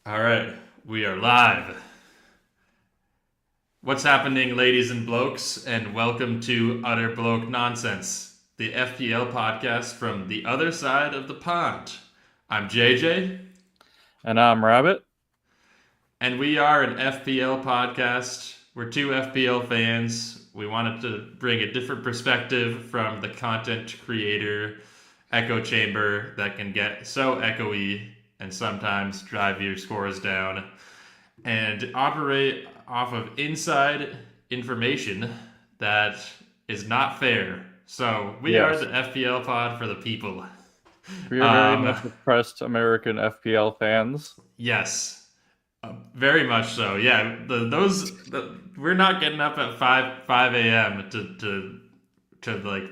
All right, we are live. What's happening, ladies and blokes, and welcome to Utter Bloke Nonsense, the FPL podcast from the other side of the pond. I'm JJ, And I'm Rabbit. and we are an FPL podcast. We're two FPL fans. We wanted to bring a different perspective from the content creator echo chamber that can get so echoey and sometimes drive your scores down and operate off of inside information that is not fair. So we are Yes, the FPL pod for the people. we are very Um, much oppressed American FPL fans. yes, very much so. Yeah, we're not getting up at five a.m. to like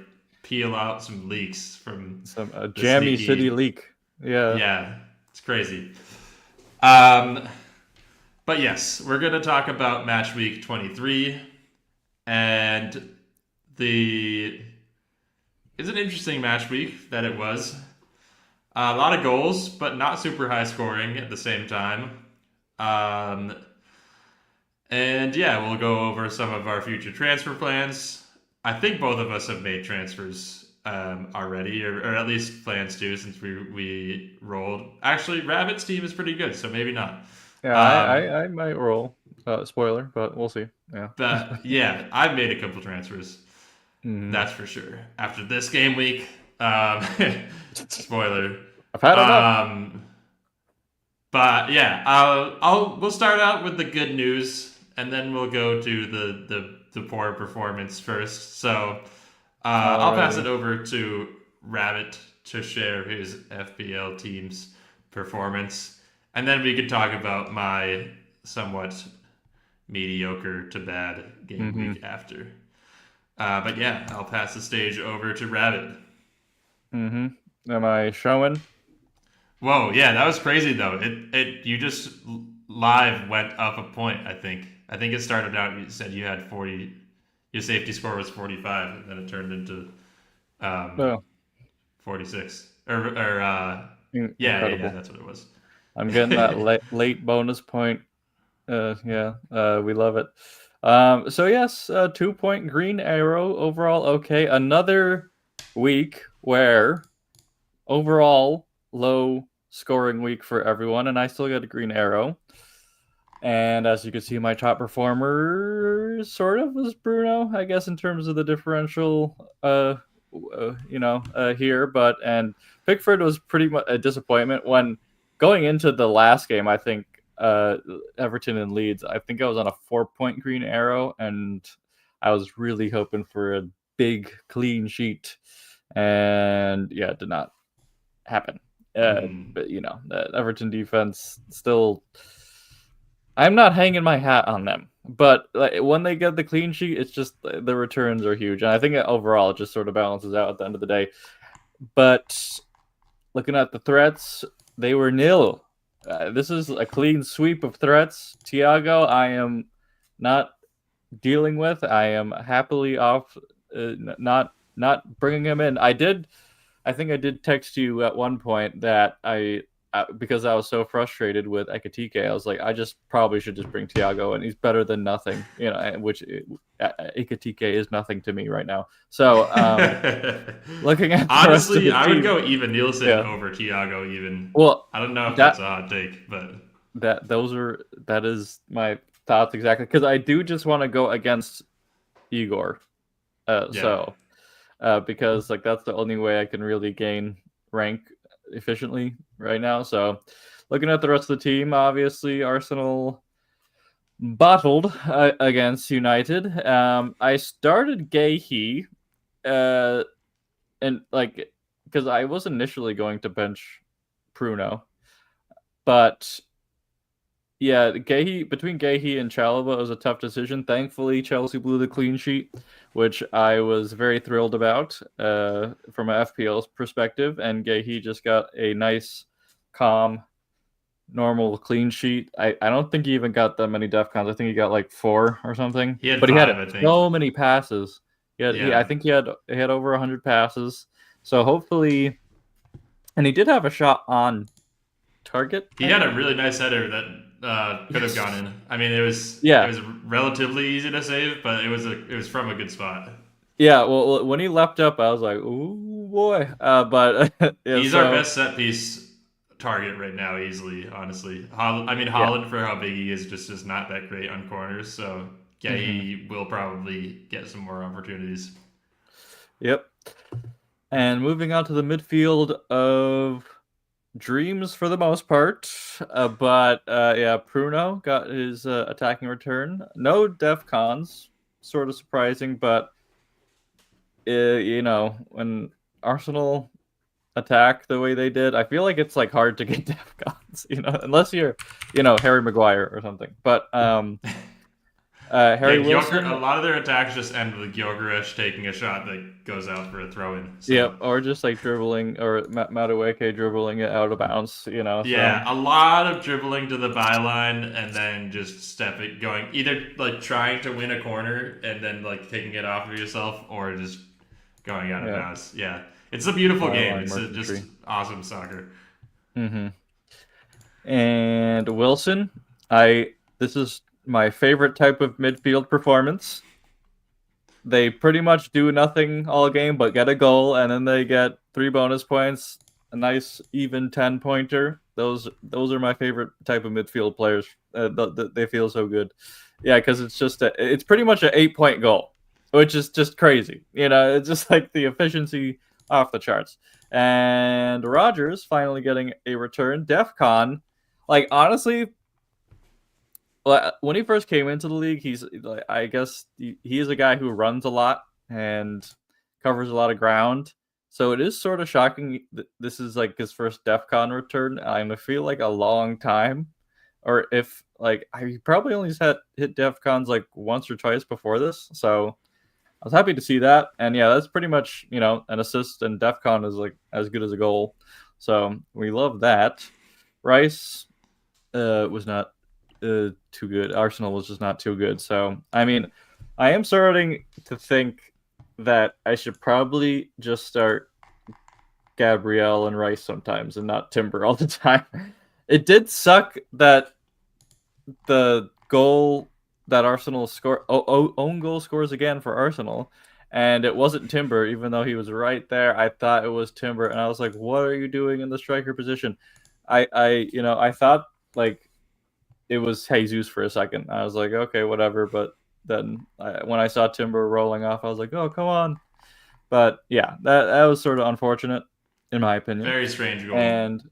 peel out some leaks from Some the jammy city sneaky. leak. Yeah. Yeah, it's crazy. Um, But yes, we're going to talk about match week 23 and the it's an interesting match week that it was. A lot of goals, but not super high scoring at the same time. Um, and yeah, we'll go over some of our future transfer plans. I think both of us have made transfers already, or at least plans to, since we rolled. Actually, Rabbit's team is pretty good, so maybe not. Yeah, Um, I might roll. Spoiler, but we'll see. Yeah. But yeah, I've made a couple transfers. Mhm. That's for sure. After this game week, spoiler. I've had enough. Um, but yeah, we'll start out with the good news, and then we'll go to the poor performance first. So I'll pass it Alrighty. over to Rabbit to share his FPL team's performance, and then we can talk about my somewhat mediocre to bad game Mm-hmm. week after. But yeah, I'll pass the stage over to Rabbit. Mm-hmm. Am I showing? Whoa, yeah, that was crazy though. It you just live went up a point. I think it started out. You said you had 40. Your safety score was 45, and then it turned into um, Oh, 46. Or yeah, incredible. that's what it was. I'm getting that late bonus point. Yeah, we love it. So yes, 2 point green arrow overall. Okay, another week where overall low scoring week for everyone, and I still get a green arrow. And as you can see, my top performer sort of was Bruno, I guess, in terms of the differential, here. But and Pickford was pretty much a disappointment when going into the last game. I think Everton and Leeds. I think I was on a 4 point green arrow, and I was really hoping for a big clean sheet, and yeah, it did not happen. Hmm. But the Everton defense still. I'm not hanging my hat on them, but like, when they get the clean sheet, it's just the returns are huge, and I think overall it just sort of balances out at the end of the day. But looking at the threats, they were nil. This is a clean sweep of threats. Tiago, I am not dealing with. I am happily off, not bringing him in. I think I did text you at one point that because I was so frustrated with Ekatike, I was like, I just probably should just bring Tiago, and he's better than nothing, which Ekatike is nothing to me right now. So, looking at the rest of Honestly, the I would team, go even Nielsen yeah. over Tiago. Even Well, I don't know if that's that a hot take, but that is my thoughts exactly because I do just want to go against Igor. Uh, yeah. so because like that's the only way I can really gain rank efficiently right now. So looking at the rest of the team, obviously Arsenal bottled against United. I started Gahey, uh, and like because I was initially going to bench Pruno, but yeah, between Gahey and Chalobah, it was a tough decision. Thankfully, Chelsea blew the clean sheet, which I was very thrilled about from an FPL perspective. And Gahey just got a nice, calm, normal clean sheet. I don't think he even got that many DEFCONs. I think he got like 4 or something. He had But he had 5, I think. so many passes. I Yeah. think he had over 100 passes. So hopefully, and he did have a shot on target. He had a really nice header that could have Yes. gone in. I mean, it Yeah. was relatively easy to save, but it was from a good spot. Yeah. Well, when he leapt up, I was like, "Ooh boy!" But yeah. He's our So best set piece target right now, easily. Honestly, I mean yeah. Holland for how big he is just is not that great on corners. So yeah, Hmm. he will probably get some more opportunities. Yep. And moving on to the midfield of dreams for the most part. But yeah, Pruno got his attacking return. No def cons, sort of surprising, but when Arsenal attack the way they did, I feel like it's like hard to get def cons, unless you're, Harry Maguire or something. But Harry Yeah, Gyökeres, a Wilson. lot of their attacks just end with Gyökeres taking a shot that goes out for a throw in. So Yep, or just like dribbling, or Madueke dribbling it out of bounds, so yeah, a lot of dribbling to the byline and then just stepping, going either like trying to win a corner and then like taking it off of yourself, or just going out of yeah, bounds. Yeah, it's a beautiful game. byline It's just merchantry. awesome soccer. Hmm. And Wilson, I this is my favorite type of midfield performance. They pretty much do nothing all game but get a goal, and then they get 3 bonus points, a nice even 10 pointer. Those are my favorite type of midfield players. They feel so good. Yeah, because it's pretty much an 8 point goal, which is just crazy. It's just like the efficiency off the charts. And Rogers finally getting a return. DefCon, like honestly, well, when he first came into the league, he's like, I guess he is a guy who runs a lot and covers a lot of ground. So it is sort of shocking that this is like his first DEF CON return. I feel like a long time, or if like he probably only hit DEF CONs like once or twice before this. So I was happy to see that, and yeah, that's pretty much an assist, and DEF CON is like as good as a goal. So we love that. Rice was not too good. Arsenal was just not too good. So, I mean, I am starting to think that I should probably just start Gabriel and Rice sometimes and not Timber all the time. It did suck that the goal that Arsenal score own goal scores again for Arsenal, and it wasn't Timber, even though he was right there. I thought it was Timber, and I was like, "What are you doing in the striker position?" I thought like it was Jesus for a second. I was like, okay, whatever. But then when I saw Timber rolling off, I was like, oh, come on. But yeah, that was sort of unfortunate, in my opinion. Very strange goal. And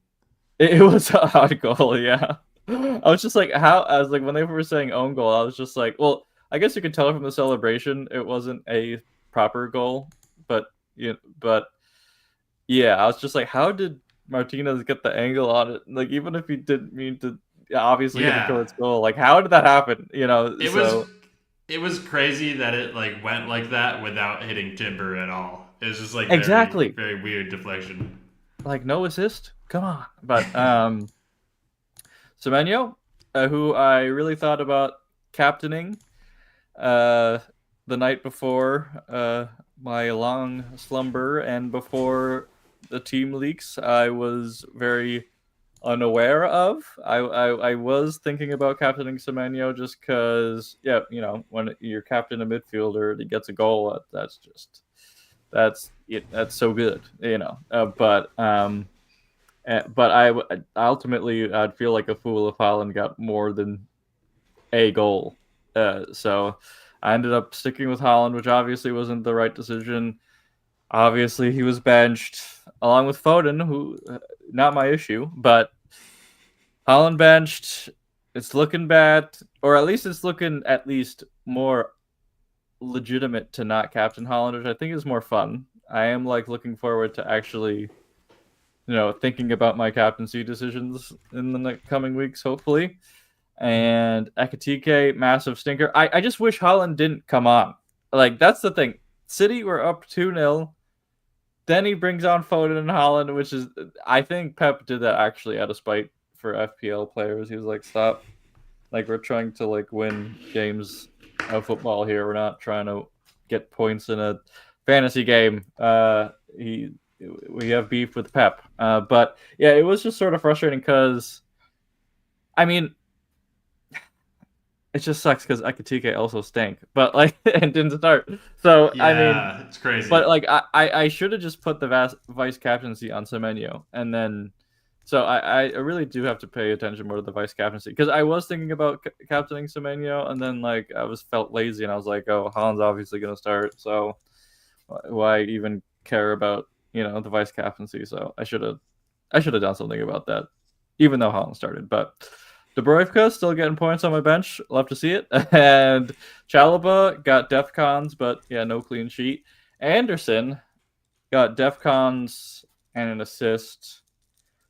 it was a hard goal, yeah. I was just like, how? I was like, when they were saying own goal, I was just like, well, I guess you could tell from the celebration it wasn't a proper goal, but but yeah, I was just like, how did Martinez get the angle on it? Like, even if he didn't mean to, obviously hit it Yeah, towards goal. Like, how did that happen? it was So it was crazy that it like went like that without hitting Timber at all. It was just like exactly, very weird deflection. like no assist. Come on, but Semenyo, who I really thought about captaining, uh, the night before my long slumber and before the team leaks, I was very unaware of. I was thinking about captaining Semenyo just because, yeah, when you're captain a midfielder and he gets a goal, that's so good, but I ultimately I'd feel like a fool if Haaland got more than a goal. So I ended up sticking with Haaland, which obviously wasn't the right decision. Obviously, he was benched along with Foden, who not my issue, but Holland benched. It's looking bad, or at least it's looking at least more legitimate to not captain Holland, which I think is more fun. I am like looking forward to actually, thinking about my captaincy decisions in the coming weeks, hopefully. And Ekatike, massive stinker. I just wish Holland didn't come on. Like, that's the thing. City were up 2-0. Then he brings on Foden and Holland, which is, I think Pep did that actually out of spite for FPL players. He was like, stop. Like, we're trying to like win games of football here. We're not trying to get points in a fantasy game. He we have beef with Pep. But yeah, it was just sort of frustrating because, I mean, it just sucks because Akatike also stank, but like and didn't start. So I mean, Yeah, it's crazy. but like I should have just put the vice captaincy on Semenyo, and then so I really do have to pay attention more to the vice captaincy because I was thinking about captaining Semenyo, and then like I was felt lazy, and I was like, oh, Holland's obviously gonna start, so why even care about the vice captaincy? So I should have done something about that, even though Holland started. But Dubrovka still getting points on my bench. Love to see it. And Chalaba got DEFCONs, but yeah, no clean sheet. Anderson got DEFCONs and an assist.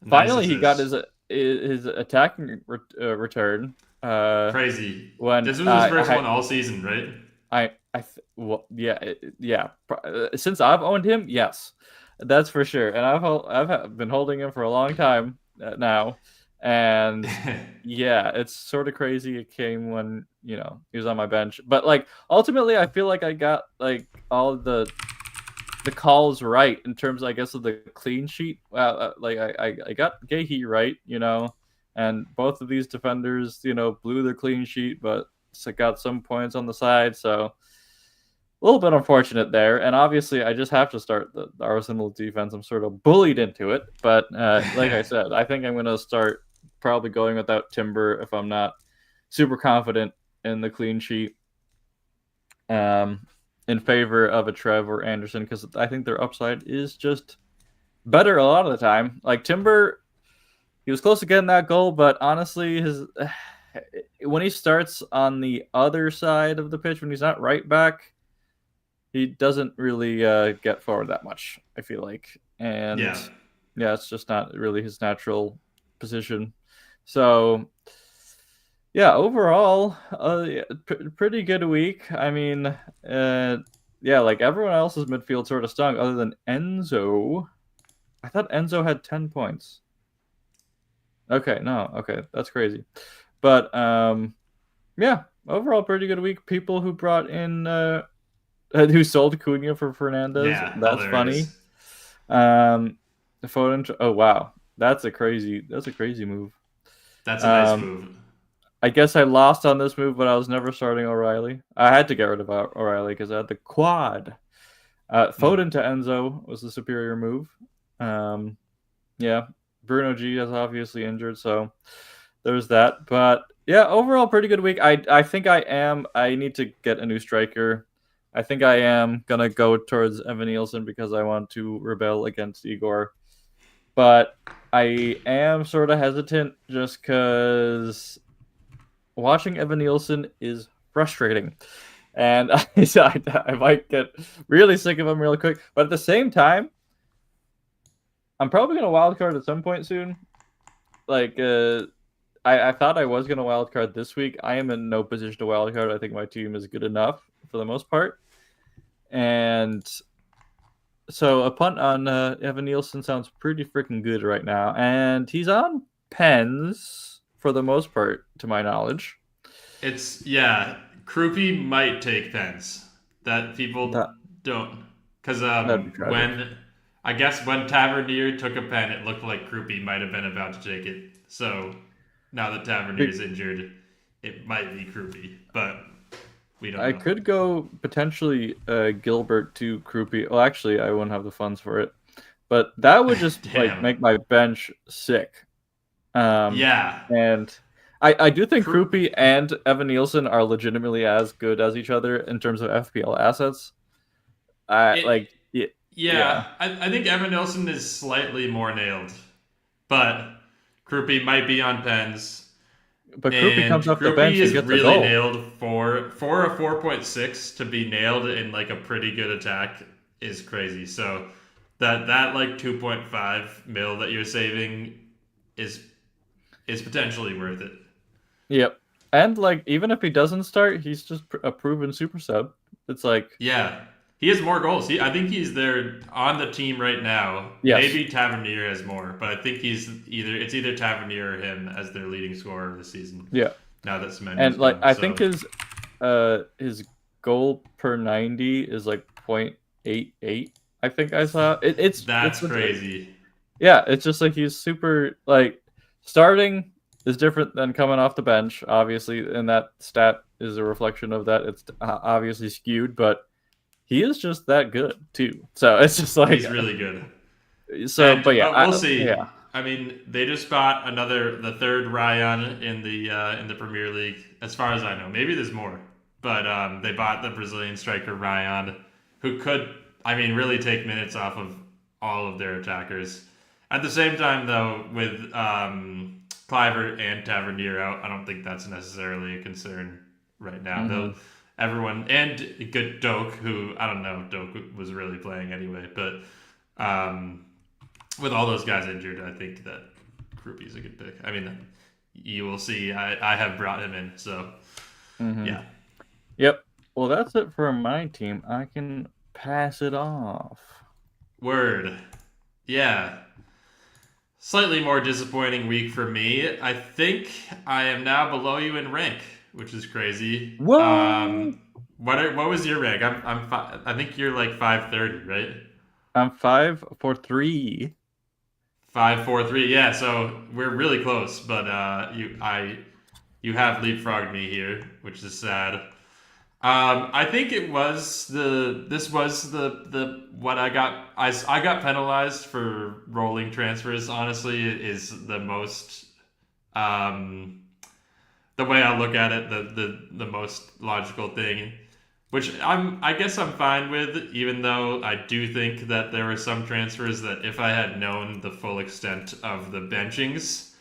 Nice Finally, he got assist. his attacking return. Crazy. When This was his first one all season, right? well, yeah, yeah. Since I've owned him, yes, that's for sure. And I've been holding him for a long time now, and yeah, it's sort of crazy. It came when he was on my bench, but like ultimately, I feel like I got like all of the calls right in terms, I guess, of the clean sheet. Like I got Gahey right, and both of these defenders, blew their clean sheet, but got some points on the side. So a little bit unfortunate there. And obviously, I just have to start the Arsenal defense. I'm sort of bullied into it, but like I said, I think I'm going to start probably going without Timber if I'm not super confident in the clean sheet. In favor of a Trev or Anderson, because I think their upside is just better a lot of the time. Like Timber, he was close to getting that goal, but honestly, when he starts on the other side of the pitch, when he's not right back, he doesn't really get forward that much, I feel like. And Yeah. yeah, it's just not really his natural position. So yeah, overall, pretty good week. I mean, yeah, like everyone else's midfield sort of stunk, other than Enzo. I thought Enzo had 10 points. Okay, no, okay, that's crazy. But yeah, overall, pretty good week. People who brought in, who sold Cunha for Fernandez. Yeah, That's funny. hilarious. The Foden. Oh wow, that's a crazy move. That's a nice Um, move. I guess I lost on this move, but I was never starting O'Reilly. I had to get rid of O'Reilly because I had the quad. Foden to Enzo was the superior move. Yeah, Bruno G is obviously injured, so there's that. But yeah, overall, pretty good week. I think I need to get a new striker. I think I am gonna go towards Evan Nielsen because I want to rebel against Igor. But I am sort of hesitant just because watching Evan Nielsen is frustrating. And I might get really sick of him really quick. But at the same time, I'm probably going to wildcard at some point soon. Like, I thought I was going to wildcard this week. I am in no position to wildcard. I think my team is good enough for the most part. And so a punt on Evan Nielsen sounds pretty freaking good right now. And he's on pens for the most part, to my knowledge. Yeah, Krupi might take pens. That people That don't. Because that'd be tragic. when Tavernier took a pen, it looked like Krupi might have been about to take it. So now that Tavernier's injured, it might be Krupi, but we don't I know. could go potentially Gilbert to Krupi. Well, actually, I wouldn't have the funds for it, but that would just like Damn. make my bench sick. Yeah. And I do think Kru- Krupi and Evan Nielsen are legitimately as good as each other in terms of FPL assets. I it, like yeah, I think Evan Nilsson is slightly more nailed, but Krupi might be on pens. but Krupi And comes off the Krupi bench and is gets a really goal. nailed for a 4.6 to be nailed in like a pretty good attack is crazy. So that like 2.5 mil that you're saving is potentially worth it. Yep. And like even if he doesn't start, he's just a proven super sub. It's like Yeah. He has more goals. I think he's there on the team right now. yes, Maybe Tavernier has more, but I think it's either Tavernier or him as their leading scorer of the season. yeah. Now that Semenyo's And like gone. I think So his goal per 90 is like 0.88, I think I saw it. That's crazy. Yeah, it's just like he's super like starting is different than coming off the bench, obviously, and that stat is a reflection of that. It's obviously skewed, but he is just that good too. So it's just like He's really good. so. And But yeah, we'll yeah, see. I mean, they just bought the third Ryan in the Premier League, as far as I know. Maybe there's more, but they bought the Brazilian striker Ryan, who could, I mean, really take minutes off of all of their attackers. At the same time, though, with Cliver and Tavernier out, I don't think that's necessarily a concern right now. mm-hmm. Though everyone and good Doak, who I don't know if Doak was really playing anyway, but. With all those guys injured, I think that Krupi's a good pick. I mean, you will see. I have brought him in, so Mm-hmm. yeah. Yep. Well, that's it for my team. I can pass it off. Word. Yeah. Slightly more disappointing week for me. I think I am now below you in rank, which is crazy. What? What was your rank? I think you're like 530, right? I'm 5 for 3. 543. Yeah, so we're really close, but you have leapfrogged me here, which is sad. I think it was this was the what I got penalized for rolling transfers. Honestly, is the most the way I look at it, the most logical thing, which I guess I'm fine with, even though I do think that there were some transfers that if I had known the full extent of the benchings,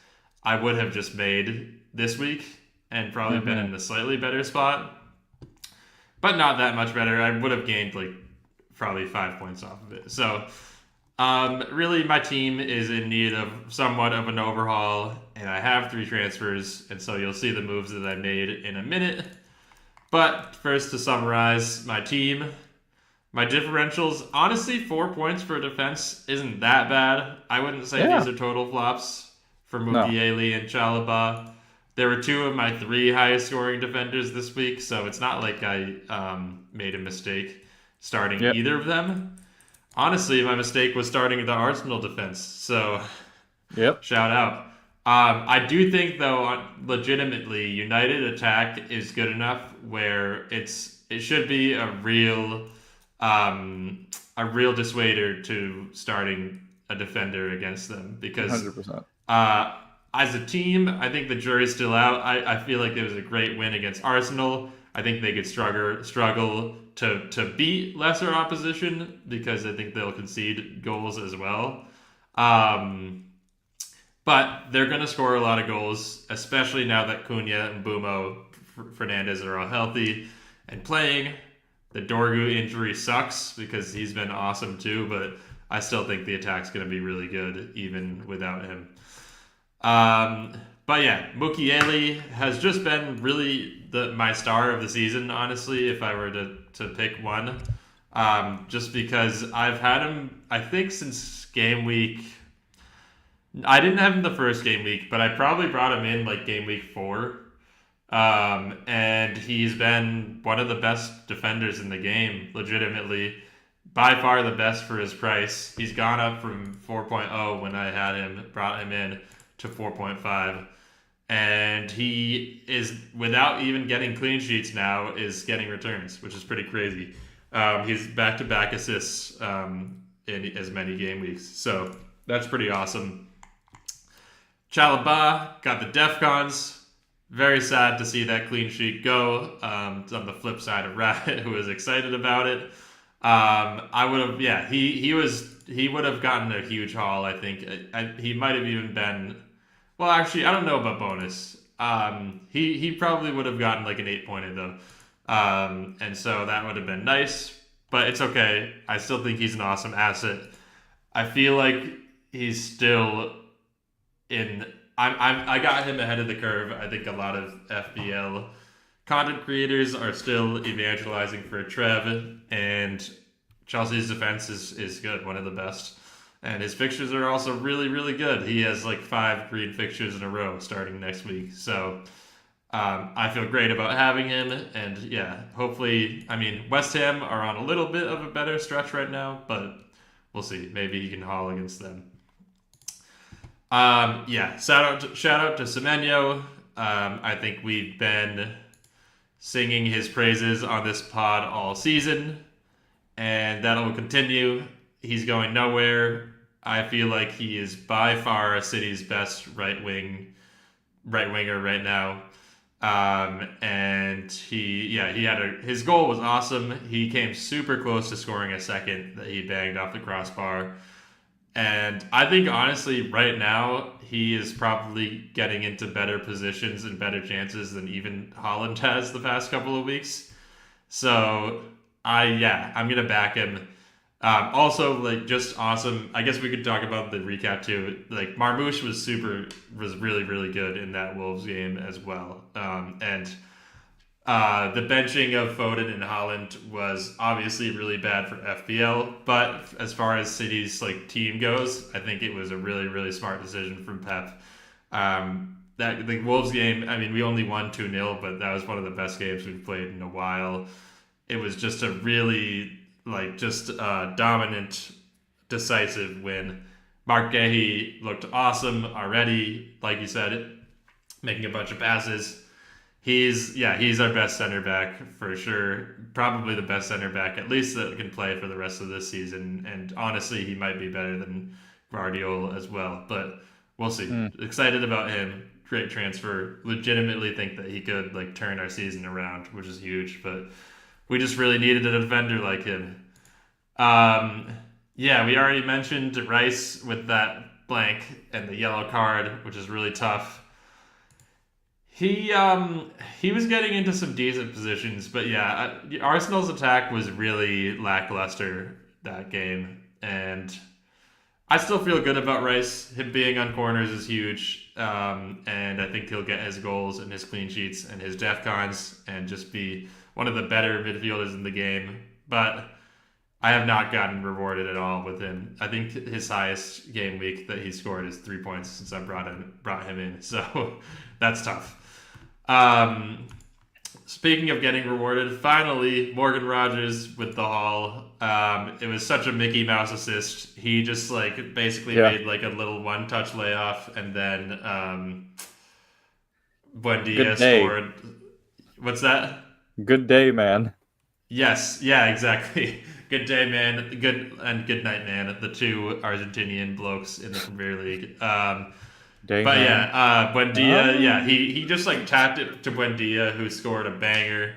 I would have just made this week and probably been Mm-hmm. in a slightly better spot, but not that much better. I would have gained like probably 5 points off of it. So really, my team is in need of somewhat of an overhaul, and I have 3 transfers, and so you'll see the moves that I made in a minute. But first, to summarize my team, my differentials, honestly, 4 points for defense isn't that bad. I wouldn't say Yeah. these are total flops for No. Mukiele and Chalaba. There were 2 of my 3 highest scoring defenders this week, so it's not like I made a mistake starting Yep. either of them. Honestly, my mistake was starting the Arsenal defense, so Yep. shout out. I do think, though, legitimately, United attack is good enough where it should be a real dissuader to starting a defender against them because 100%. uh, as a team, I think the jury's still out. I feel like it was a great win against Arsenal. I think they could struggle to beat lesser opposition because I think they'll concede goals as well. But they're going to score a lot of goals, especially now that Cunha and Bumo Fernandez are all healthy and playing. The Dorgu injury sucks because he's been awesome too, but I still think the attack's going to be really good even without him. But yeah, Mukiele has just been really my star of the season, honestly, if I were to pick one. Just because I've had him, I think, since game week. I didn't have him the first game week, but I probably brought him in like game week 4. And he's been one of the best defenders in the game, legitimately. By far the best for his price. He's gone up from 4.0 when I had him, brought him in, to 4.5. And he is, without even getting clean sheets now, is getting returns, which is pretty crazy. He's back-to-back assists in as many game weeks. So that's pretty awesome. Chalaba got the DEFCONs. Very sad to see that clean sheet go. It's on the flip side of Rabbit, who was excited about it. I would have, yeah, he would have gotten a huge haul. I think he might have even been. Well, actually, I don't know about bonus. He probably would have gotten like an 8-pointer though, and so that would have been nice. But it's okay. I still think he's an awesome asset. I feel like he's still in. I got him ahead of the curve. I think a lot of FPL content creators are still evangelizing for Trev, and Chelsea's defense is good, one of the best. And his fixtures are also really, really good. He has like 5 green fixtures in a row starting next week. So I feel great about having him. And yeah, hopefully, I mean, West Ham are on a little bit of a better stretch right now, but we'll see. Maybe he can haul against them. Yeah, shout out to Semenyo. I think we've been singing his praises on this pod all season, and that'll continue. He's going nowhere. I feel like he is by far City's best winger right now. And he had his goal was awesome. He came super close to scoring a second that he banged off the crossbar. And I think honestly, right now, he is probably getting into better positions and better chances than even Holland has the past couple of weeks. So I'm gonna back him. Also, like, just awesome. I guess we could talk about the recap too. Like, Marmoush was really, really good in that Wolves game as well. And the benching of Foden and Holland was obviously really bad for FPL, but as far as City's like team goes, I think it was a really, really smart decision from Pep. That the Wolves game, I mean, we only won 2-0, but that was one of the best games we've played in a while. It was just a really dominant, decisive win. Mark Gahey looked awesome already, like you said, making a bunch of passes. He's our best center back for sure. Probably the best center back, at least that can play for the rest of this season. And honestly, he might be better than Guardiola as well. But we'll see. Excited about him. Great transfer. Legitimately think that he could like turn our season around, which is huge. But we just really needed a defender like him. We already mentioned Rice with that blank and the yellow card, which is really tough. He was getting into some decent positions, but yeah, Arsenal's attack was really lackluster that game, and I still feel good about Rice. Him being on corners is huge, and I think he'll get his goals and his clean sheets and his DEFCONs and just be one of the better midfielders in the game. But I have not gotten rewarded at all with him. I think his highest game week that he scored is 3 points since I brought him in, so that's tough. Speaking of getting rewarded, finally Morgan Rogers with the haul. It was such a Mickey Mouse assist. He just like basically made like a little one-touch layoff, and then Buendia scored. What's that? Good day, man. Yes, yeah, exactly. Good day, man. Good night, man. The two Argentinian blokes in the Premier League. Buendia, he just like tapped it to Buendia, who scored a banger.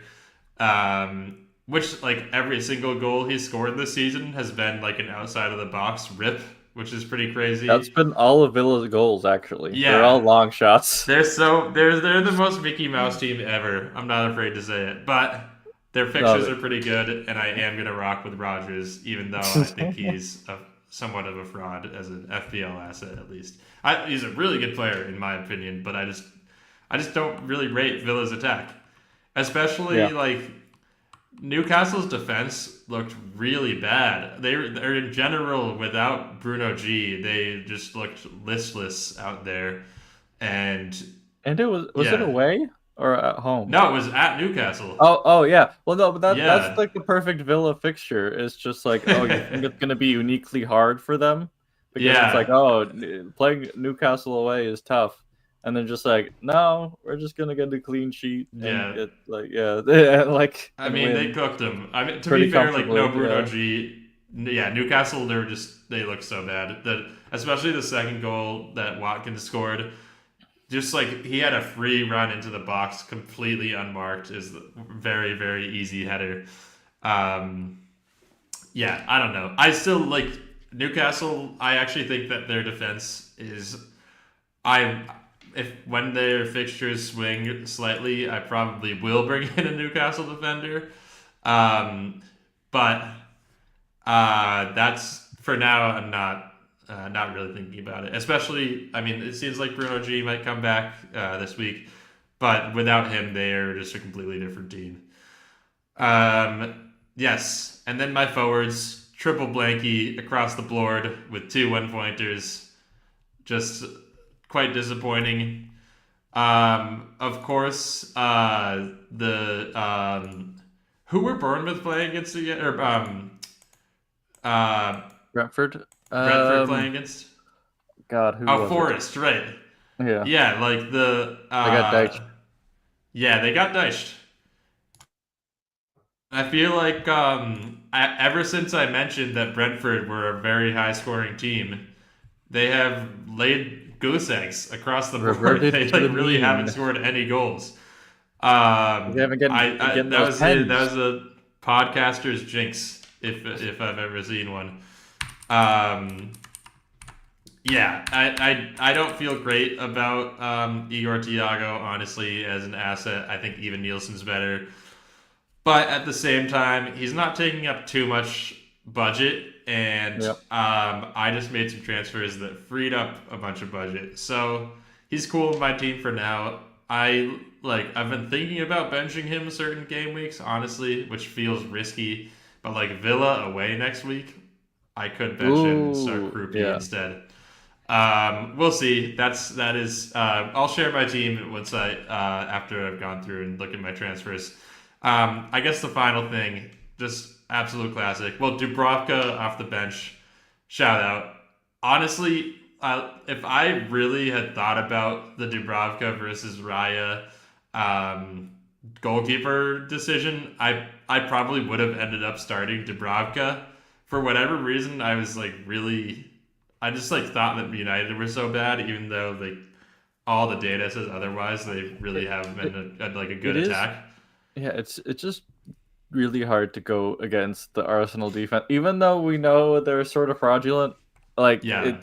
Which like every single goal he's scored this season has been like an outside of the box rip, which is pretty crazy. That's been all of Villa's goals actually. Yeah, they're all long shots. They're the most Mickey Mouse team ever. I'm not afraid to say it, but their fixtures are pretty good, and I am gonna rock with Rodgers, even though I think he's somewhat of a fraud as an FPL asset at least. He's a really good player in my opinion, but I just don't really rate Villa's attack, especially like Newcastle's defense looked really bad. They're in general without Bruno G. They just looked listless out there, and it was it away or at home? No, it was at Newcastle. Oh yeah. Well, no, but that's like the perfect Villa fixture. It's just like, oh, you think it's gonna be uniquely hard for them because it's like, oh, playing Newcastle away is tough, and then just like, no, we're just gonna get a clean sheet. And get, like I mean, they cooked them. I mean, to be fair, like no Bruno G. Yeah, Newcastle, they look so bad. Especially the second goal that Watkins scored. Just like he had a free run into the box, completely unmarked, is a very, very easy header. I don't know. I still like Newcastle. I actually think that their defense is. When their fixtures swing slightly, I probably will bring in a Newcastle defender. But that's for now. I'm not really thinking about it. Especially, I mean, it seems like Bruno G might come back this week, but without him, they are just a completely different team. Yes, and then my forwards, triple blanky across the board with 2 1-pointers. Just quite disappointing. Of course, who were Bournemouth playing against again? Brentford. Brentford playing against? God, who Oh, was it? Forest, right. Yeah, Yeah, like they got diked. yeah, they got diced. I feel like ever since I mentioned that Brentford were a very high scoring team, they have laid goose eggs across the board. Reverted They to the like really haven't mean. scored any goals. They haven't getting That those was it. That pens. was a podcaster's jinx, if I've ever seen one. Um, yeah, I don't feel great about Igor Tiago honestly as an asset. I think even Nielsen's better. But at the same time, he's not taking up too much budget, and Yep. I just made some transfers that freed up a bunch of budget. So he's cool with my team for now. I've been thinking about benching him certain game weeks, honestly, which feels risky. But like Villa away next week, I could bench him and start Ooh, Krupi yeah. instead. We'll see. That is. I'll share my team once I after I've gone through and look at my transfers. I guess the final thing, just absolute classic. Well, Dubrovka off the bench, shout out. Honestly, if I really had thought about the Dubrovka versus Raya um, goalkeeper decision, I probably would have ended up starting Dubrovka. For whatever reason, I was like really, I just like thought that United were so bad, even though like all the data says otherwise. They really It, have it, been like a it good is. attack. Yeah, it's just really hard to go against the Arsenal defense, even though we know they're sort of fraudulent. Like Yeah,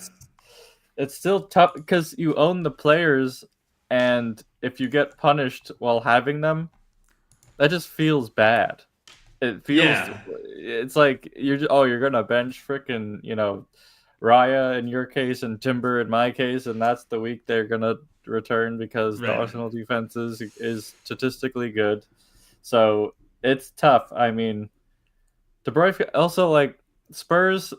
it's still tough because you own the players, and if you get punished while having them, that just feels bad. It feels yeah, it's like you're gonna bench frickin' Raya in your case and Timber in my case, and that's the week they're gonna return because the right. Arsenal defense is statistically good. So it's tough. I mean, De Bruyne also like Spurs.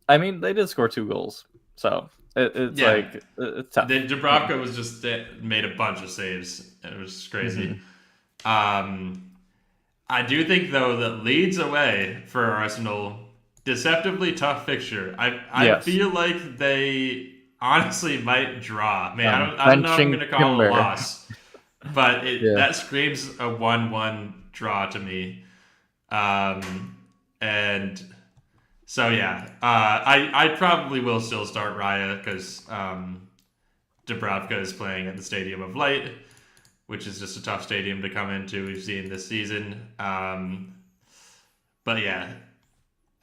I mean, they did score 2 goals, so it's Yeah, like it's tough. then Dubravka was just made a bunch of saves. It was crazy. Mm-hmm. Um, I do think though that Leeds away for Arsenal, deceptively tough fixture. I Yes, feel like they honestly might draw. Man, I don't know if I'm benching gonna call it a Timber. loss, but Yeah. that screams a 1-1 draw to me. And so yeah, I probably will still start Raya because Dubravka is playing at the Stadium of Light, which is just a tough stadium to come into. We've seen this season. But yeah,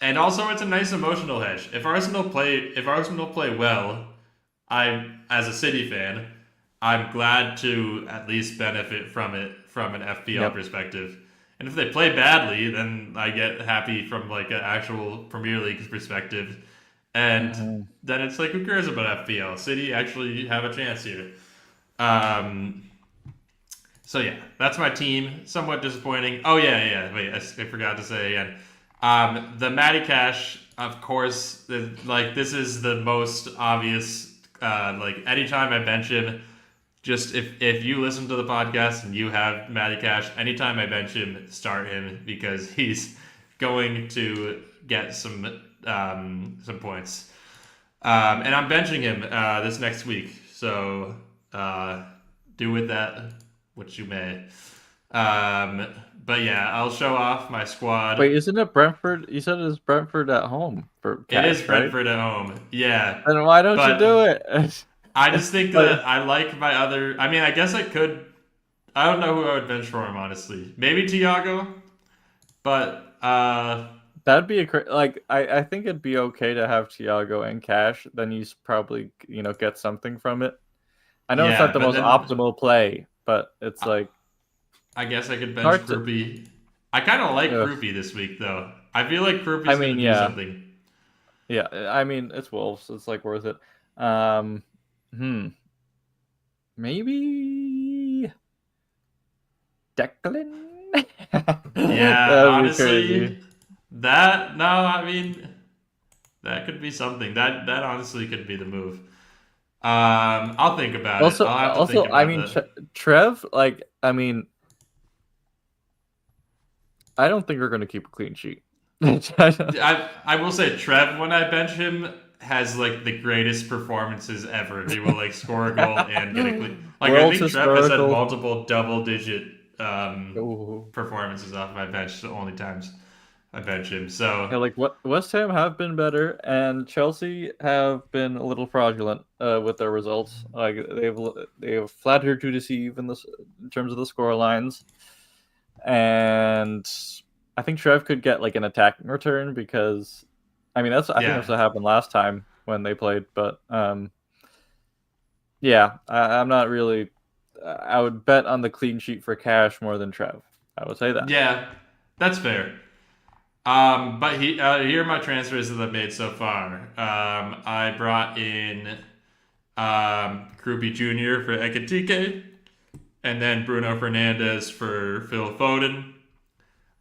and also it's a nice emotional hedge. If Arsenal play well, I as a City fan, I'm glad to at least benefit from it from an FPL Yep. perspective. And if they play badly, then I get happy from like an actual Premier League perspective. And Hmm. then it's like, who cares about FPL? City actually have a chance here. Um, so yeah, that's my team. Somewhat disappointing. Oh yeah. Wait, I forgot to say again. The Matty Cash, of course. Like this is the most obvious. Like anytime I bench him, just if you listen to the podcast and you have Matty Cash, anytime I bench him, start him because he's going to get some points. And I'm benching him this next week, so do with that what you may. Um, but yeah, I'll show off my squad. Wait, isn't it Brentford? You said it's Brentford at home for It is cash, right? Brentford at home, yeah, Then why don't you but do it? I just think Like, that I like my other. I mean, I guess I could. I don't know who I would bench for him, honestly. Maybe Tiago, but that'd be like I think it'd be okay to have Tiago and cash. Then you probably get something from it. I know it's not yeah, the but most then optimal play, but it's I, like I guess I could bench hard to. Krupi. I kind of like Ugh. Krupi this week, though. I feel like I Krupi's mean, gonna do yeah, something. yeah. I mean, it's Wolves. It's like worth it. Um, hmm. Maybe Declan. Yeah, That'd be crazy. honestly, that no, I mean that could be something. That honestly could be the move. I'll think about it. I'll have to think I about mean, that. Trev. Like, I mean, I don't think we're gonna keep a clean sheet. I will say Trev, when I bench him, has like the greatest performances ever. He will like score a goal and get a clean. Like I World's think Trev has had historical. multiple double digit Ooh. performances off my bench. The only times I bench him. Yeah, So like what West Ham have been better, and Chelsea have been a little fraudulent with their results. Like they've flattered to deceive in terms of the score lines, and I think Trev could get like an attacking return because, I mean I think that's yeah, what happened last time when they played. But yeah, I'm not really. I would bet on the clean sheet for cash more than Trev. I would say that. yeah, that's fair. But here are my transfers that I've made so far. I brought in Krupi Jr. for Ekatike, and then Bruno Fernandez for Phil Foden.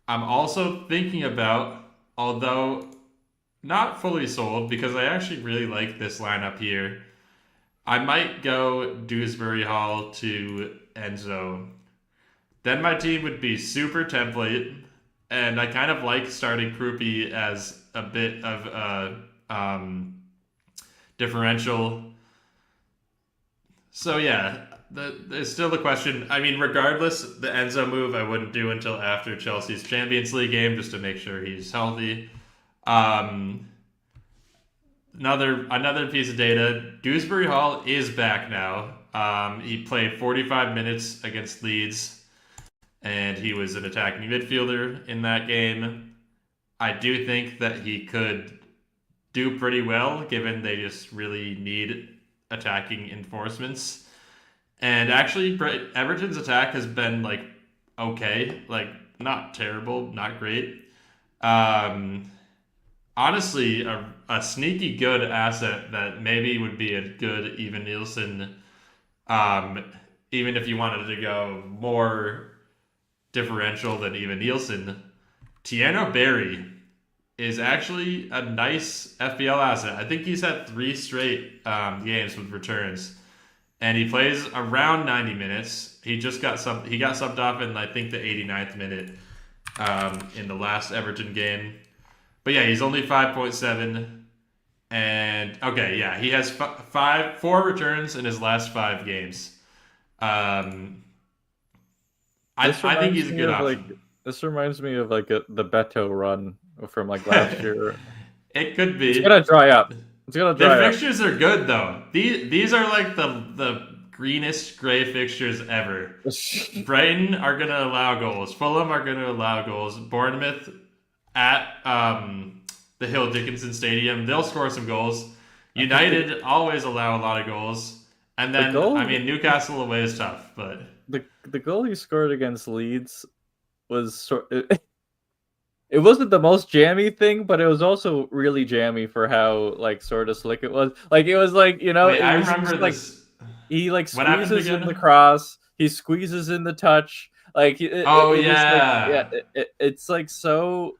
I'm also thinking about, although not fully sold, because I actually really like this lineup here. I might go Dewsbury Hall to Enzo. Then my team would be super template, and I kind of like starting Krupi as a bit of a differential. So yeah, there's still the question. I mean, regardless, the Enzo move I wouldn't do until after Chelsea's Champions League game, just to make sure he's healthy. Um, another piece of data: Dewsbury Hall is back now. He played 45 minutes against Leeds, and he was an attacking midfielder in that game. I do think that he could do pretty well, given they just really need attacking enforcements. And actually, Everton's attack has been like okay, like not terrible, not great. Um, Honestly, a sneaky good asset that maybe would be a good even Nielsen. Um, Even if you wanted to go more differential than even Nielsen, Tiano Berry is actually a nice FPL asset. I think he's had 3 straight games with returns, and he plays around 90 minutes. He just got He got subbed off in I think the 89th minute in the last Everton game. But yeah, he's only 5.7, and okay, yeah, he has 4 returns in his last 5 games. Um, This I think reminds he's a me good of like option. the Beto run from like last year. It could It's be. gonna dry up. It's gonna Their dry up. fixtures are good though. These are like the greenest gray fixtures ever. Brighton are gonna allow goals. Fulham are gonna allow goals. Bournemouth at the Hill Dickinson Stadium, they'll score some goals. I think United always allow a lot of goals. And the then I goal mean Newcastle away is tough, but the goal he scored against Leeds was it wasn't the most jammy thing, but it was also really jammy for how like sort of slick it was. Like it was like, wait, it I was remember just like this. he like What happened squeezes in the again? cross, he squeezes in the touch. Like Oh it was like, yeah, yeah. it's like so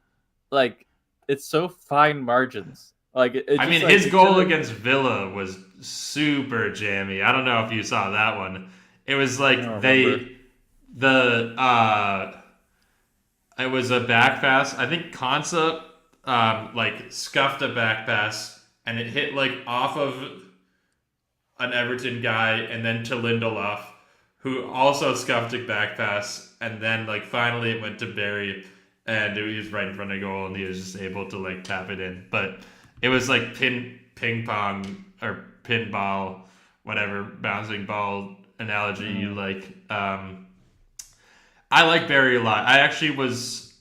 like it's so fine margins. Like it I just mean, like his it should goal have. against Villa was super jammy. I don't know if you saw that one. It was I don't like remember. the it was a back pass. I think Konsa like scuffed a back pass and it hit like off of an Everton guy and then to Lindelof, who also scuffed a back pass, and then like finally it went to Barry, and he was right in front of goal, and he was just able to like tap it in. But it was like ping pong or pinball, whatever bouncing ball analogy you Mm. like. I like Barry a lot.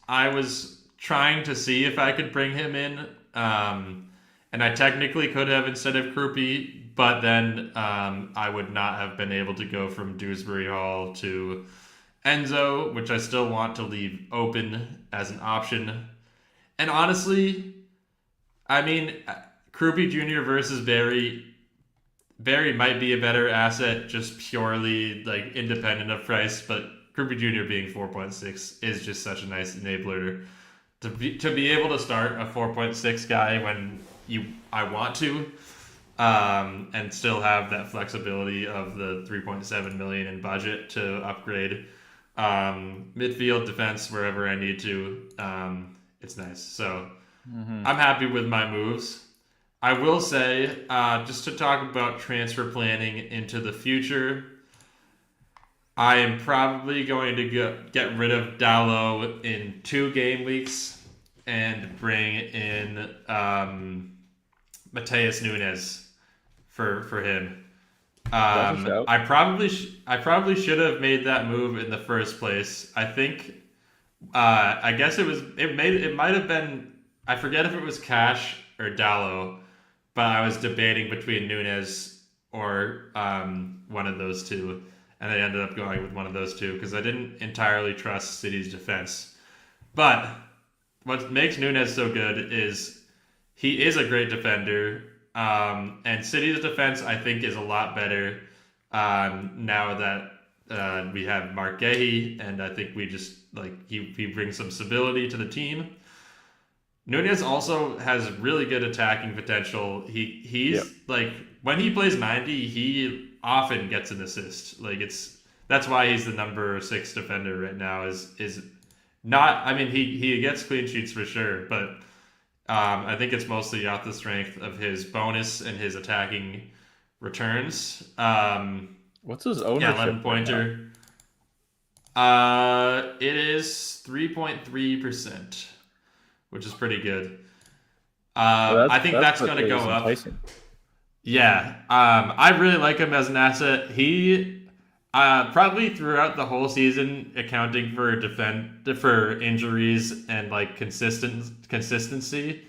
I was trying to see if I could bring him in, and I technically could have instead of Krupi, but then I would not have been able to go from Dewsbury Hall to Enzo, which I still want to leave open as an option. And honestly, I mean, Krupi Jr. versus Barry. Barry might be a better asset just purely like independent of price, but Krupi Jr. being 4.6 is just such a nice enabler to be able to start a 4.6 guy when I want to, and still have that flexibility of the 3.7 million in budget to upgrade midfield defense wherever I need to. It's nice. So Hmm. I'm happy with my moves. I will say, just to talk about transfer planning into the future, I am probably going to get rid of Dallo in 2 game weeks and bring in Mateus Nunes for him. That's a shout. I probably should have made that move in the first place. I think I guess it might have been, I forget if it was Cash or Dallo, but I was debating between Nunes or one of those two, and I ended up going with one of those two because I didn't entirely trust City's defense. But what makes Nunes so good is he is a great defender, and City's defense I think is a lot better now that we have Mark Gahey, and I think we just like he brings some stability to the team. Nunez also has really good attacking potential. Yep. He's like when he plays 90, he often gets an assist. Like it's that's why he's the number 6 defender right now. Is not. I mean, he gets clean sheets for sure, but I think it's mostly off the strength of his bonus and his attacking returns. What's his Yeah, ownership 11 right now? pointer. It is 3.3%, which is pretty good. Well, I think that's that going to go is up. enticing. Yeah, I really like him as an asset. He probably throughout the whole season, accounting for injuries and like consistency,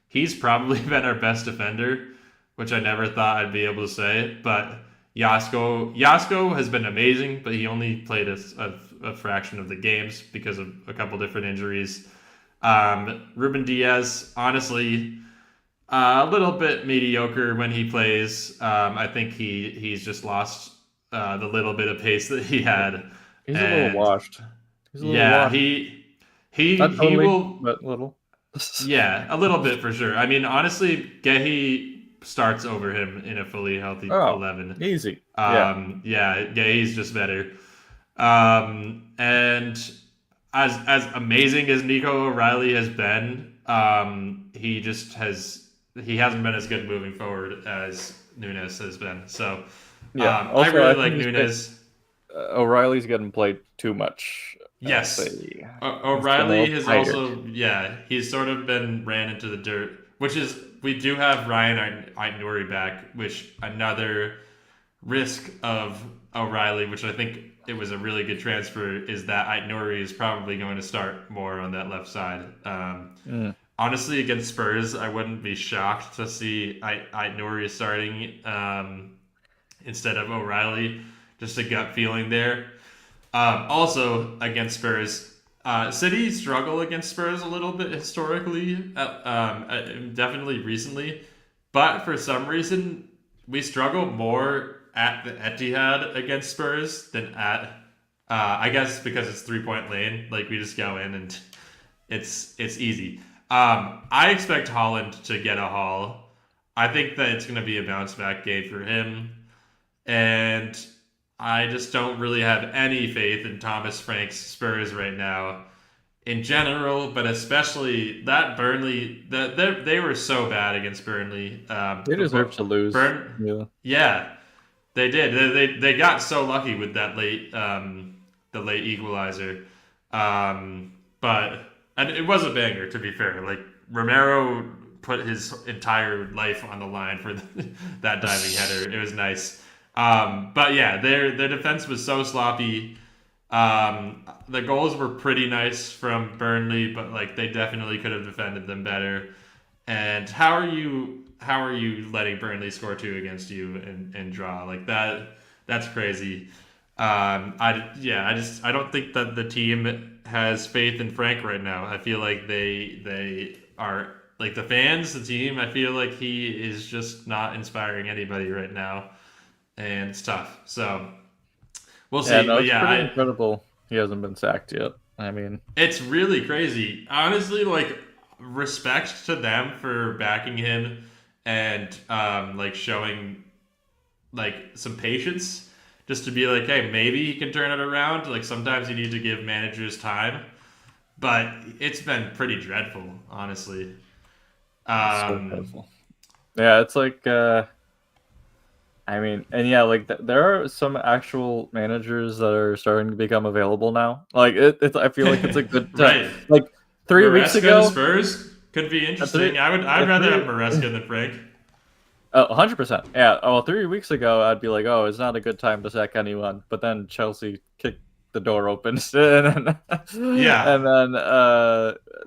he's probably been our best defender, which I never thought I'd be able to say. But Yasko has been amazing, but he only played a fraction of the games because of a couple different injuries. Ruben Diaz, honestly, a little bit mediocre when he plays. I think he's just lost the little bit of pace that he had, He's a little and washed. He's a little yeah, washed. Not he totally, will. but little. Yeah, a little bit for sure. I mean, honestly, Gehi starts over him in a fully healthy Oh, 11. easy. Yeah. Yeah, Gehi's just better. And as amazing as Nico O'Reilly has been, he hasn't been as good moving forward as Nunes has been. So Yeah. I Also, really I like think Nunes. O'Reilly's getting played too much as Yes, he's getting a little O'Reilly has tired. also he's sort of been ran into the dirt, which is we do have Ryan Aitnouri back, which another risk of O'Reilly, which I think it was a really good transfer, is that Aitnouri is probably going to start more on that left side. Mm. Honestly, against Spurs, I wouldn't be shocked to see Aitnouri starting instead of O'Reilly. Just a gut feeling there. Also, against Spurs, City struggle against Spurs a little bit historically, definitely recently. But for some reason, we struggle more at the Etihad against Spurs than at, I guess because it's 3 point lane. Like we just go in and it's easy. I expect Holland to get a haul. I think that it's going to be a bounce back game for him. And I just don't really have any faith in Thomas Frank's Spurs right now in general, but especially that Burnley. They were so bad against Burnley. They deserve to lose. Burn, Yeah. yeah, they did. They got so lucky with that the late equalizer. But and it was a banger to be fair. Like Romero put his entire life on the line for that diving header. It was nice. But yeah, their defense was so sloppy. The goals were pretty nice from Burnley, but like they definitely could have defended them better. And how are you letting Burnley score 2 against you and draw like that? That's crazy. I don't think that the team has faith in Frank right now. I feel like they are like the fans, the team. I feel like he is just not inspiring anybody right now, and it's tough. So we'll Yeah, see. no, But it's yeah, pretty incredible. He hasn't been sacked yet. I mean, it's really crazy. Honestly, like respect to them for backing him and like showing like some patience just to be like, hey, maybe he can turn it around. Like sometimes you need to give managers time. but it's been pretty dreadful, honestly. So Um, dreadful. Yeah, it's like I mean, and yeah, like there are some actual managers that are starting to become available now. Like it's I feel like it's a good time. right. Like 3 weeks Maresca to ago, Spurs could be three, interesting. I'd rather have three, Maresca than Frank. oh, 100%. Yeah. Oh, 3 weeks ago, I'd be like, oh, it's not a good time to sack anyone. But then Chelsea kicked the door open, and Yeah,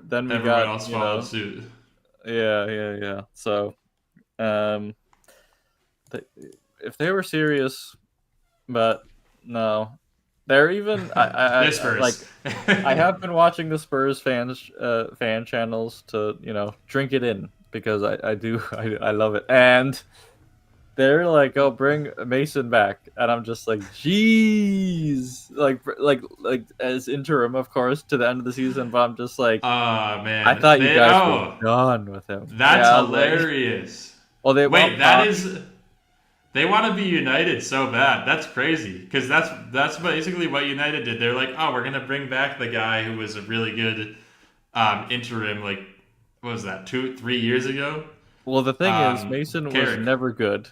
then we everyone got else followed suit. yeah. So um, th- if they were serious, but no, they're even This like Spurs. I have been watching the Spurs fan channels to drink it in because I do I love it, and they're like, oh, bring Mason back, and I'm just like, jeez, like as interim, of course, to the end of the season, but I'm just like, Oh I man, thought you guys were done with him. that's Yeah, I was like, hilarious. well, they Wait, want that Poch. is they want to be United so bad. That's crazy because that's basically what United did. They're like, oh, we're gonna bring back the guy who was a really good interim. Like, what was that? 2, 3 years ago? Well, the thing is, Mason was Carrick. never good.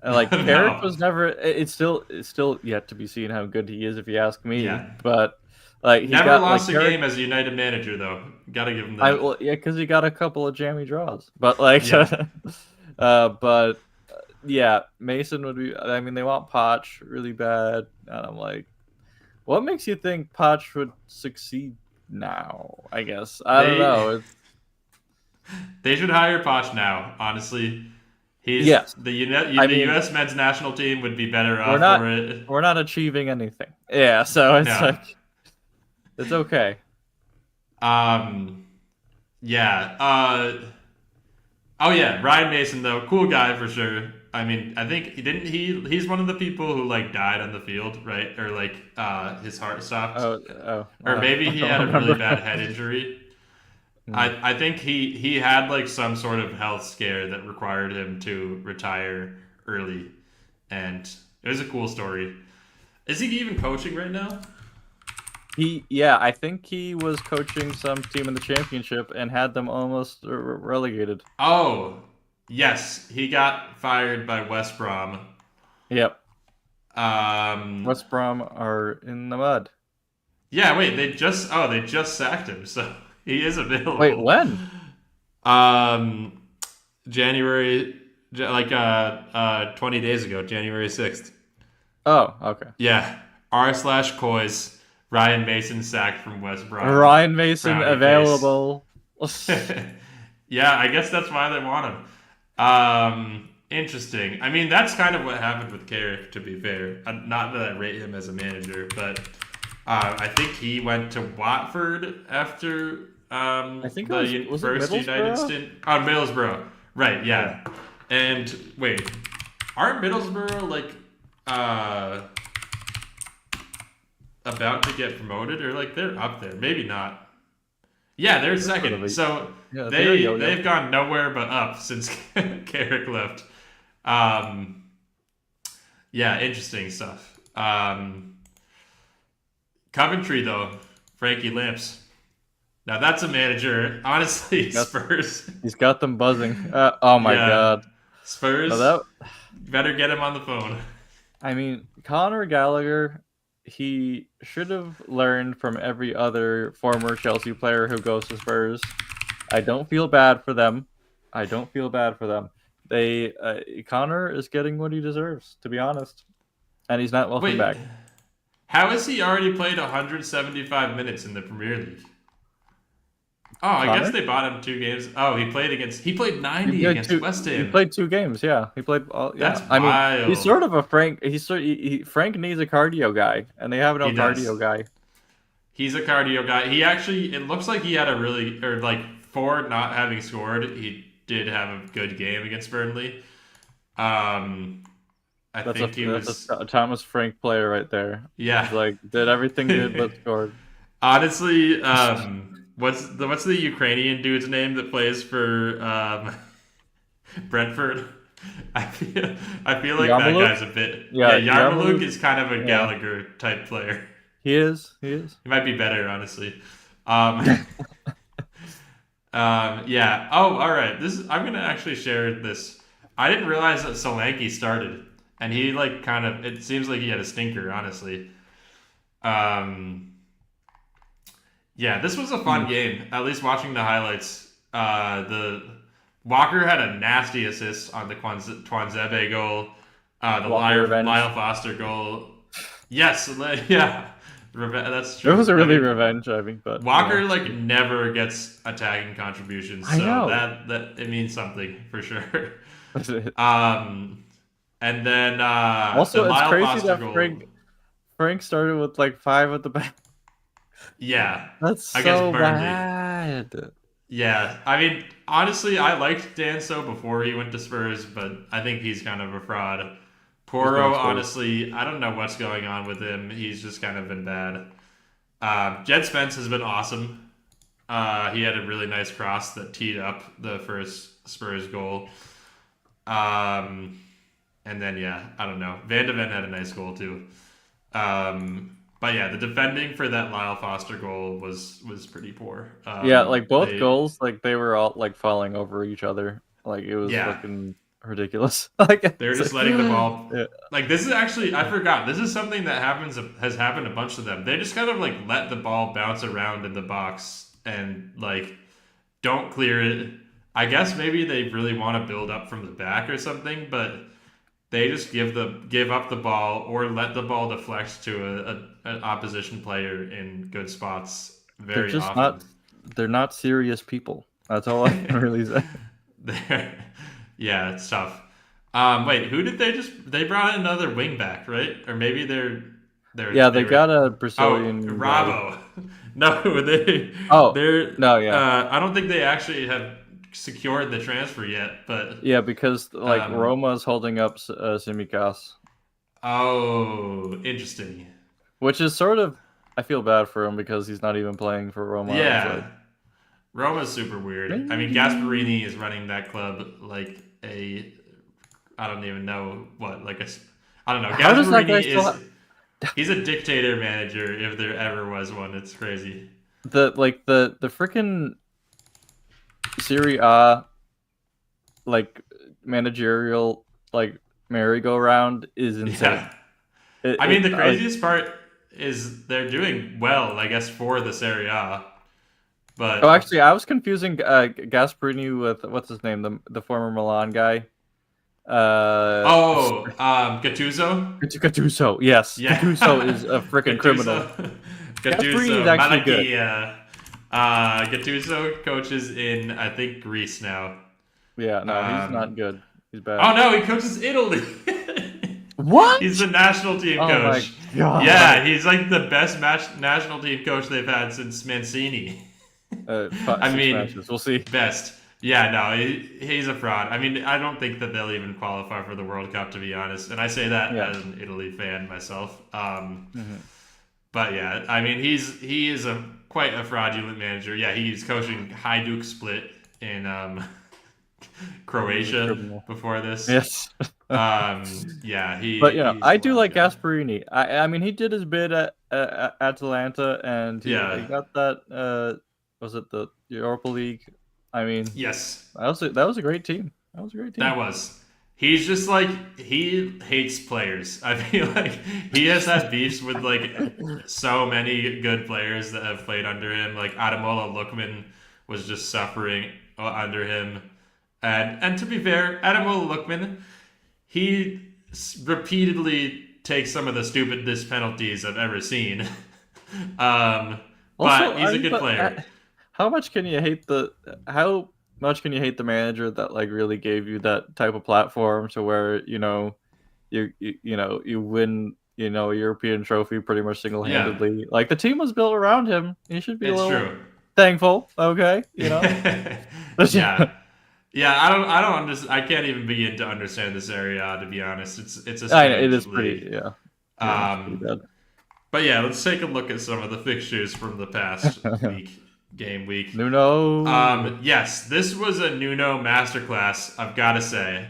And like Carrick No. was never. It's still yet to be seen how good he is, if you ask me. Yeah. but like he Never got like lost a Carrick. game as a United manager though. Got to give him I that. well, yeah, because he got a couple of jammy draws, but like, Yeah. but yeah, Mason would be. I mean, they want Poch really bad, and I'm like, what makes you think Poch would succeed now? I guess I don't They know. they should hire Poch now. Honestly, he's Yes, I the mean, U.S. men's national team would be better we're off not for it. we're not achieving anything. Yeah, so it's No. like it's okay. Um. Yeah. Oh yeah, Ryan Mason though, cool guy for sure. I mean, I think he didn't he's one of the people who like died on the field, right? Or like his heart stopped, or maybe I he don't had a really remember. bad head injury. Hmm. I think he had like some sort of health scare that required him to retire early, and it was a cool story. Is he even coaching right now? Yeah, I think he was coaching some team in the championship and had them almost relegated. Oh, yes, he got fired by West Brom. Yep. Um, West Brom are in the mud. yeah, wait, they just sacked him, so he is Wait, available. when? Um, January, 20 days ago, January 6th. Oh, okay. Yeah, r/Coys, Ryan Mason sacked from West Brom. Ryan Mason Frowny face. available. Yeah, I guess that's why they want him. Interesting. I mean, that's kind of what happened with Carrick, to be fair. Not that I rate him as a manager, but I think he went to Watford after I think it the was it first United Middlesbrough? stint. On Middlesbrough. Right, Yeah. yeah. And wait, aren't Middlesbrough like about to get promoted, or like they're up there? Maybe not. Yeah, they're They're sort of second. So yeah, they're a yo-yo. they've gone nowhere but up since Carrick left. Um, yeah, interesting stuff. Coventry though, Frankie Lamps. Now that's a manager. Honestly, Got, Spurs. he's got them buzzing. Oh my Yeah, god. No, Spurs. that Better get him on the phone. I mean, Conor Gallagher, he should have learned from every other former Chelsea player who goes to Spurs. I don't feel bad for them. I don't feel bad for them. They Connor is getting what he deserves, to be honest, and he's not welcome Wait, back. how has he already played 175 minutes in the Premier League? Oh, I guess Connor, they bought him 2 games. Oh, he played he 90 played against two. West He Ham. played 2 games. Yeah, he played. All, That's yeah, I mean, he's wild. sort of a Frank. Frank needs a cardio guy, and they have no He does. cardio guy. He's a cardio guy. He actually, it looks like he had a really, or like for not having scored, he did have a good game against Burnley. Um, I think he That's was, a Thomas Frank player right there. He's yeah. like did everything good but scored. Honestly, what's the Ukrainian dude's name that plays for Brentford? I feel like that Yarmouk? guy's a bit. Yeah, Yeah, Yarmouk Yarmouk. is kind of a Yeah, Gallagher type player. he is. He is. He might be better, honestly. Um, yeah. Oh, all right. I'm gonna actually share this. I didn't realize that Solanke started, and he like kind of. It seems like he had a stinker, honestly. Um, yeah, this was a fun game. At least watching the highlights. The Walker had a nasty assist on the Twanzebe goal. The Walker revenge. Lyle Foster goal. Yes, yeah, that's It true. was a I really mean, revenge, I think, but Walker like never gets attacking contributions, I so know. that it means something for sure. That's it. And then the Also, it's Lyle crazy Foster that goal. Frank started with like 5 at the back. Yeah, That's against so Burnley. bad. Yeah, I mean, honestly, I liked Danso before he went to Spurs, but I think he's kind of a fraud. He's been Poro, exposed. honestly, I don't know what's going on with him. He's just kind of been bad. Jed Spence has been awesome. He had a really nice cross that teed up the first Spurs goal. Um, and then, yeah, I don't know. Van de Ven had a nice goal, too. But yeah, the defending for that Lyle Foster goal was pretty poor. Yeah, like both goals, like they were all like falling over each other. Like it was Yeah, fucking ridiculous. Like they're it's just like, letting the ball. yeah. Like this is actually I forgot. This is something that has happened a bunch of them. They just kind of like let the ball bounce around in the box and like don't clear it. I guess maybe they really want to build up from the back or something, but they just give up the ball or let the ball deflect to an opposition player in good spots They're very just often. not. They're not serious people. That's all I can really say. There, yeah, it's tough. Wait, who did they just? They brought in another wing back, right? Or maybe Yeah, they they were. got a Oh, Brazilian guy. Rabo. No, Oh they're. no, yeah, I don't think they actually have secured the transfer yet, but yeah, because like um. Roma's holding up Simicas, Oh, interesting. which is sort of. I feel bad for him because he's not even playing for Roma. It's like Yeah, Roma's super weird. I mean, maybe. Gasparini is running that club like a. I don't even know what like a. I don't know. How does that guy Gasparini still is. have He's a dictator manager if there ever was one. It's crazy. the freaking Serie A like managerial like merry-go-round is insane. Yeah. I mean, It the like craziest part is they're doing well, I guess, for the Serie A. oh, But actually, I was confusing Gasperini with what's his name, the former Milan guy. Uh, Gattuso. Gattuso. Yes, Gattuso Yeah, is a freaking criminal. Gattuso. Gasperini is Gattuso. actually good. Malakia. Gattuso coaches in I think Greece now. Yeah, no, he's not Um, good. He's bad. oh no, he coaches Italy. He's What? the national team Oh my coach. Yeah, god. he's like the best national team coach they've had since Mancini. I Six mean, matches. We'll see. best. Yeah, no, he's a fraud. I mean, I don't think that they'll even qualify for the World Cup, to be honest. And I say that Yeah. as an Italy fan myself. Hmm. But yeah, I mean, he is a quite a fraudulent manager. Yeah, he's coaching Hajduk Split in He's a Croatia criminal. before this. Yes. Yeah, But he's I a do wild like guy. Gasparini. I mean, he did his bid at Atalanta, and he Yeah. got that. Was it the Europa League? I mean, Yes. that was a great team. That was a great That team. was. He's just like he hates players. I feel like he has had beefs with like so many good players that have played under him. Like Ademola Lookman was just suffering under him. And to be fair, Ademola Lookman, he repeatedly takes some of the stupidest penalties I've ever seen. Also, But he's a good player. how much can you hate the how much can you hate the manager that like really gave you that type of platform to where you win a European trophy pretty much single Yeah, handedly. Like the team was built around him. He should be a it's little true. thankful. Okay, you know. Yeah. Yeah, I don't understand. I can't even begin to understand this area. To be honest, it's a I know it strange is pretty. league. Yeah, it's pretty Um, but yeah, let's take a look at some of the fixtures from the past bad. week, game week. Nuno. Yes, this was a Nuno masterclass. I've got to say,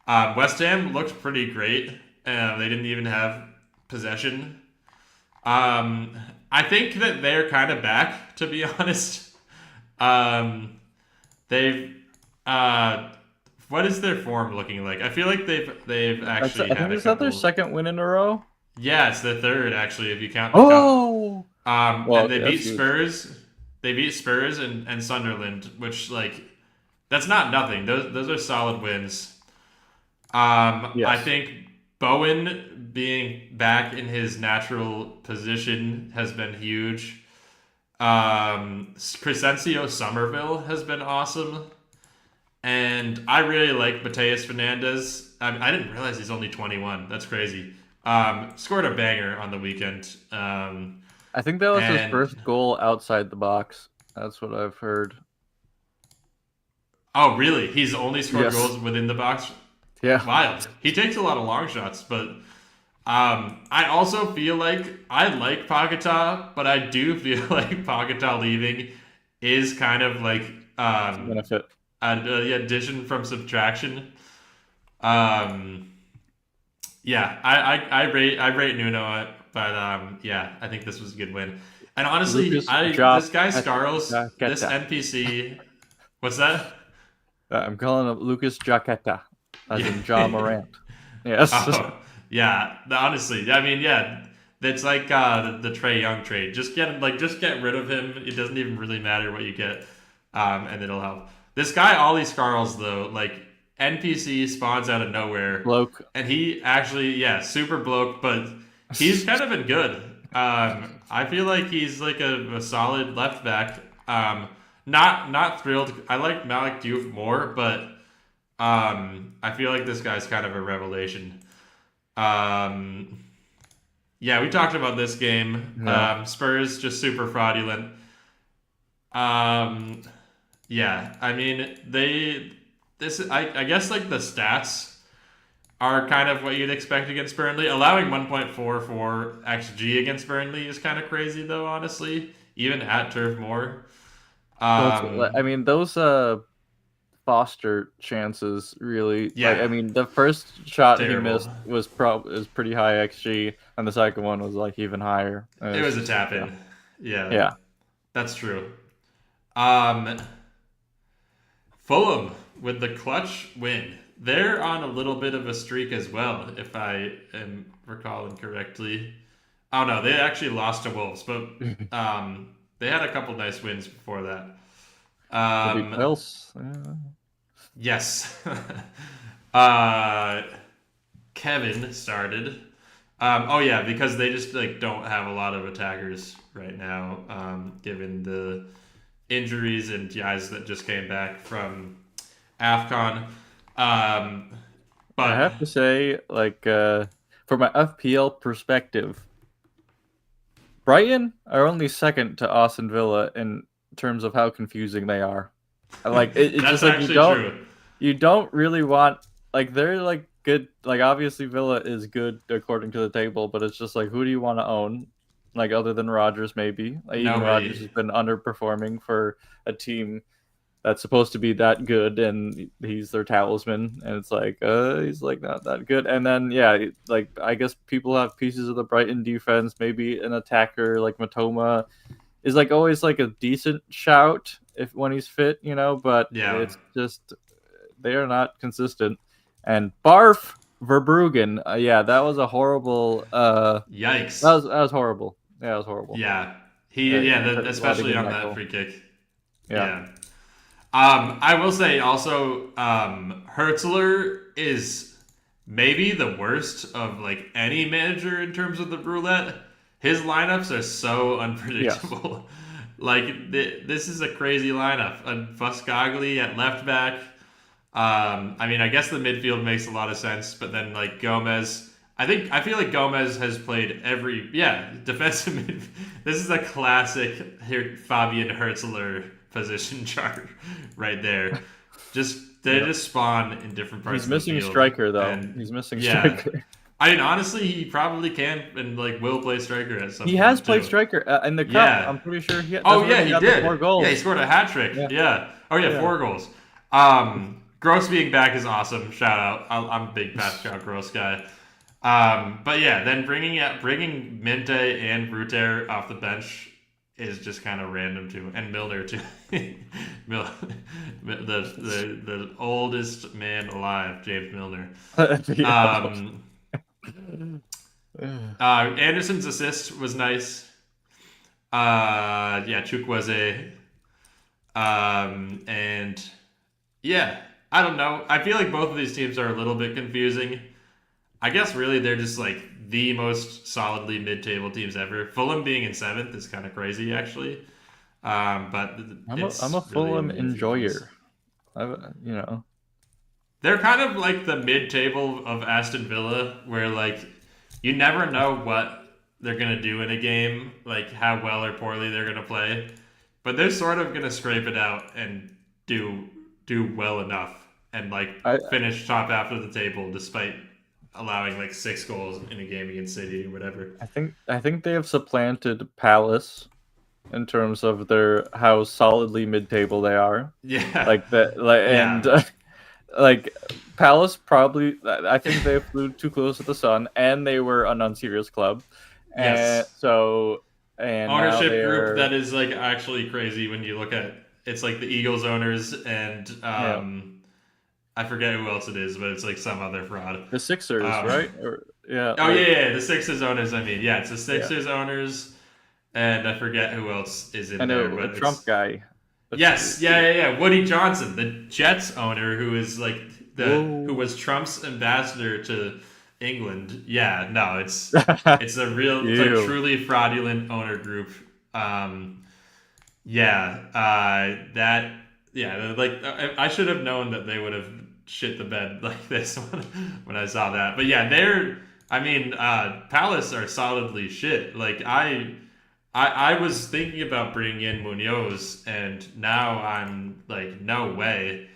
West Ham looked pretty great. They didn't even have possession. I think that they're kind of back, to be honest. Um, they've what is their form looking like? I feel like they've actually I think had a is that their couple. second win in a row? Yeah, it's the third actually if you count the cup. Oh, well, And they okay, that's beat huge. Spurs. They beat Spurs and Sunderland, which like that's not nothing. Those are solid wins. I Yes, think Bowen being back in his natural position has been huge. Crescencio Somerville has been awesome. And I really like Mateus Fernandez. I didn't realize he's only 21. That's crazy. Scored a banger on the weekend. I think that was his And first goal outside the box. That's what I've heard. oh, really? He's only scored Yes. goals within the box. Yeah. Wild. He takes a lot of long shots, but I also feel like I like Paketa, but I do feel like Paketa leaving is kind of like Benefit. an addition from subtraction. Um, yeah, I rate Nuno, but yeah, I think this was a good win. And honestly, Lucas I Job this guy Scarles, this Jaqueta. NPC, what's that? I'm calling him Lucas Jaqueta, as Yeah. in John Morant. Yes. Oh, yeah. Honestly, I mean, yeah, that's like the Trey Young trade. Just get rid of him. It doesn't even really matter what you get, and it'll help. This guy Ollie Scarles though, like NPC spawns out of nowhere, Bloke. and he actually, yeah, super bloke, but he's kind of been good. I feel like he's like a solid left back. Not thrilled. I like Malik Diouf more, but I feel like this guy's kind of a revelation. Um, yeah, we talked about this game. Yeah. Spurs just super fraudulent. Um, yeah, I mean I guess like the stats are kind of what you'd expect against Burnley. Allowing 1.44 xG against Burnley is kind of crazy though, honestly. Even at Turf Moor. Well, I Um, mean, those Foster chances really yeah, I mean, the first shot he terrible. missed is pretty high XG, and the second one was like even higher. And It it's was a just like, tap in. Yeah, yeah. that's true. Um, Fulham with the clutch win. They're on a little bit of a streak as well, if I am recalling correctly. Oh no, they actually lost to Wolves, but they had a couple nice wins before that. They beat Um, Wales. Yeah. yes. uh, Kevin started. Oh yeah, because they just like don't have a lot of attackers right now, given the injuries and guys that just came back from AFCON. Um, I but have to say, like, from an FPL perspective, Brighton are only second to Aston Villa in terms of how confusing they are. Like, it's that's just like actually true. you don't really want, like, they're like good. Like, obviously Villa is good according to the table, but it's just like, who do you want to own? Like, other than Rodgers, maybe. Like, even Rodgers Nobody. has been underperforming for a team that's supposed to be that good, and he's their talisman, and it's like he's like not that good. And then yeah, like I guess people have pieces of the Brighton defense. Maybe an attacker like Matoma is like always like a decent shout if when he's fit, but Yeah. it's just they are not consistent. And Barf Verbruggen, yeah, that was a horrible Yikes. that was horrible. Yeah, it was horrible. Yeah. Letting Especially in on that that goal. free kick. Yeah. Yeah. I will say also, Hertzler is maybe the worst of like any manager in terms of the roulette. His lineups are so Yes. unpredictable. Like this is a crazy lineup. Fuscagli at left back. I mean, I guess the midfield makes a lot of sense, but then like Gomez, I feel like Gomez has played every defensive mid. This is a classic here Fabian Hertzler position chart right there. They Yeah. just spawn in different parts He's of the missing a field, striker though. and He's missing yeah, striker. I mean honestly, he probably can and like will play striker at some He has point played too. striker in the cup. Yeah. I'm pretty sure Oh that's where yeah, he he got the 4 did. Yeah, he goals. scored a hat trick. Yeah, Yeah. Oh yeah, yeah, 4 goals. Gross being back is awesome. Shout out. I'm a big Pascal Gross guy. But yeah, then bringing Minte and Ruter off the bench is just kind of random too, and Milner too. Mil- the oldest man alive, James Milner. Yeah. Um, Anderson's assist was nice. Yeah, Chukwueze. And yeah, I don't know. I feel like both of these teams are a little bit confusing. I guess really they're just like the most solidly mid-table teams ever. Fulham being in seventh is kind of crazy, actually. But I'm a it's really Fulham only a few points. enjoyer. You know. They're kind of like the mid-table of Aston Villa, where like you never know what they're gonna do in a game, like how well or poorly they're gonna play, but they're sort of gonna scrape it out and do do well enough and like I finish top half of the table despite allowing like 6 goals in a game against City or whatever. I think they have supplanted Palace in terms of their how solidly mid-table they are. Yeah, Like that, like and yeah, like Palace probably. I think they flew too close to the sun, and they were an unserious club, and yes. so and now Ownership group they're that is like actually crazy when you look at it's like the Eagles owners and yeah I forget who else it is, but it's like some other fraud. the Sixers, Um, right? Or yeah, oh yeah, like yeah, the Sixers owners. I mean, yeah, it's the yeah, Sixers owners, and I forget who else is in I there, know a but Trump it's guy. That's yes, yeah, yeah, yeah. Woody Johnson, the Jets owner, who is like who whoa. was Trump's ambassador to England. Yeah, no, it's a real, it's like Ew. truly fraudulent owner group. Um, yeah, that yeah, like I should have known that they would have shit the bed like this when I saw that. But yeah, they're I mean, Palace are solidly shit. Like I was thinking about bringing in Munoz, and now I'm like, no way.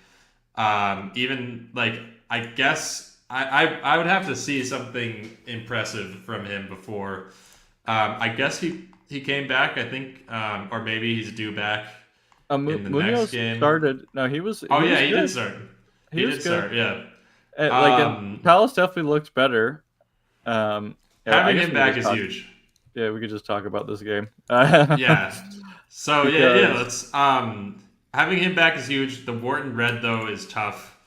Even like I guess I would have to see something impressive from him before. I guess he came back. I think, or maybe he's due back in the next Munoz game. started. No, he was Oh he yeah, was he did good. start. He He was did good. start. Yeah. And Um, Palace definitely looked better. Um, yeah, I Having guess him we could back just is talk. huge. Yeah, we could just talk about this game. Yeah. So yeah, yeah. Because Let's having him back is huge. The Wharton Red though is tough.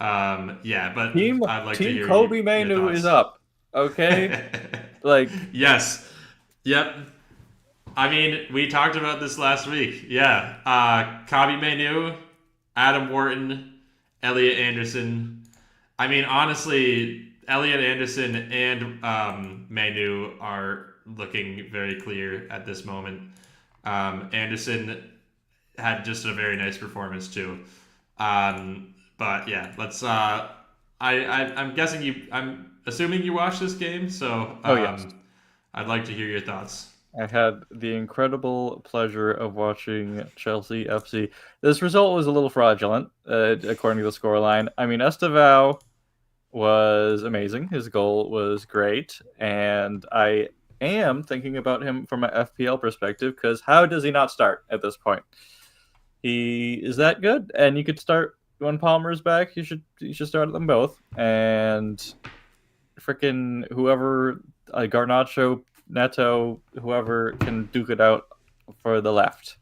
Yeah, but team I'd like to Team hear Kobe your Manu is thoughts. up. Okay, like Yes. Yep. I mean, we talked about this last week. Yeah. Kabi Manu, Adam Wharton, Elliot Anderson. I mean, honestly, Elliot Anderson and Manu are looking very clear at this moment. Anderson had just a very nice performance too. But yeah, let's. I'm guessing you. I'm assuming you watched this game, so oh yes, I'd like to hear your thoughts. I had the incredible pleasure of watching Chelsea FC. This result was a little fraudulent, according to the scoreline. I mean, Estevao was amazing. His goal was great, and I am thinking about him from an FPL perspective because how does he not start at this point? He is that good, and you could start when Palmer's back. You should start them both, and freaking whoever, Garnacho, Neto, whoever can duke it out for the left.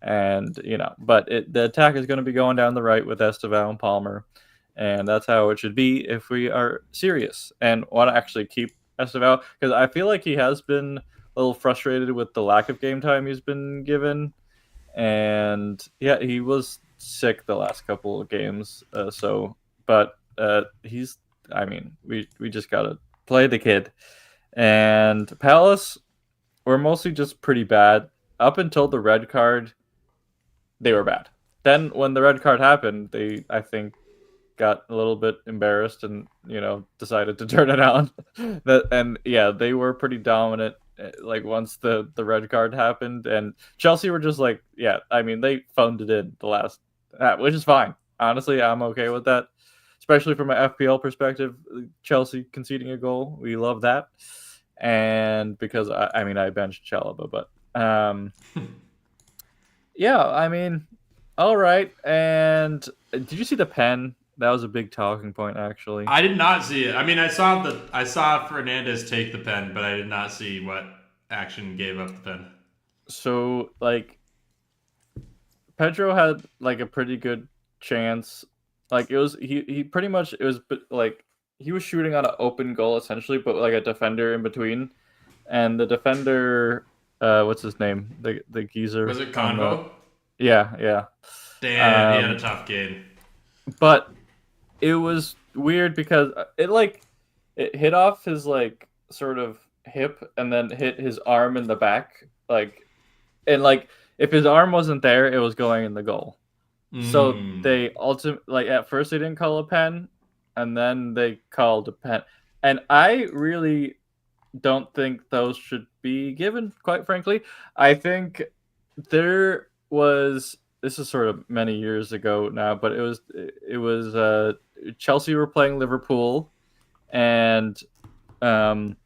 And but the attack is going to be going down the right with Estevao and Palmer, and that's how it should be if we are serious and want to actually keep Estevao, because I feel like he has been a little frustrated with the lack of game time he's been given, and yeah, he was sick the last couple of games. But he's. I mean, we just gotta play the kid. And Palace were mostly just pretty bad up until the red card. They were bad. Then when the red card happened, they, I think, got a little bit embarrassed and decided to turn it on. And yeah, they were pretty dominant. Like once the red card happened, and Chelsea were just like, yeah, I mean they phoned it in the last, which is fine. Honestly, I'm okay with that, especially from an FPL perspective. Chelsea conceding a goal, we love that, and because I mean I benched Chalaba, but yeah, I mean, all right. And did you see the pen That was a big talking point, actually. I did not see it. I mean, I saw Fernandez take the pen, but I did not see what action gave up the pen. So like Pedro had like a pretty good chance. Like it was he pretty much it was like he was shooting on an open goal essentially, but like a defender in between, and the defender, what's his name? The Was geezer it on the Convo? yeah. Damn, he had a Um, tough game. but it was weird because it hit off his like sort of hip and then hit his arm in the back, like, and like if his arm wasn't there, it was going in the goal. So Mm. they ultimately, like, at first they didn't call a pen, and then they called a pen, and I really don't think those should be given. Quite frankly, I think there was, this is sort of many years ago now, but it was Chelsea were playing Liverpool, and um,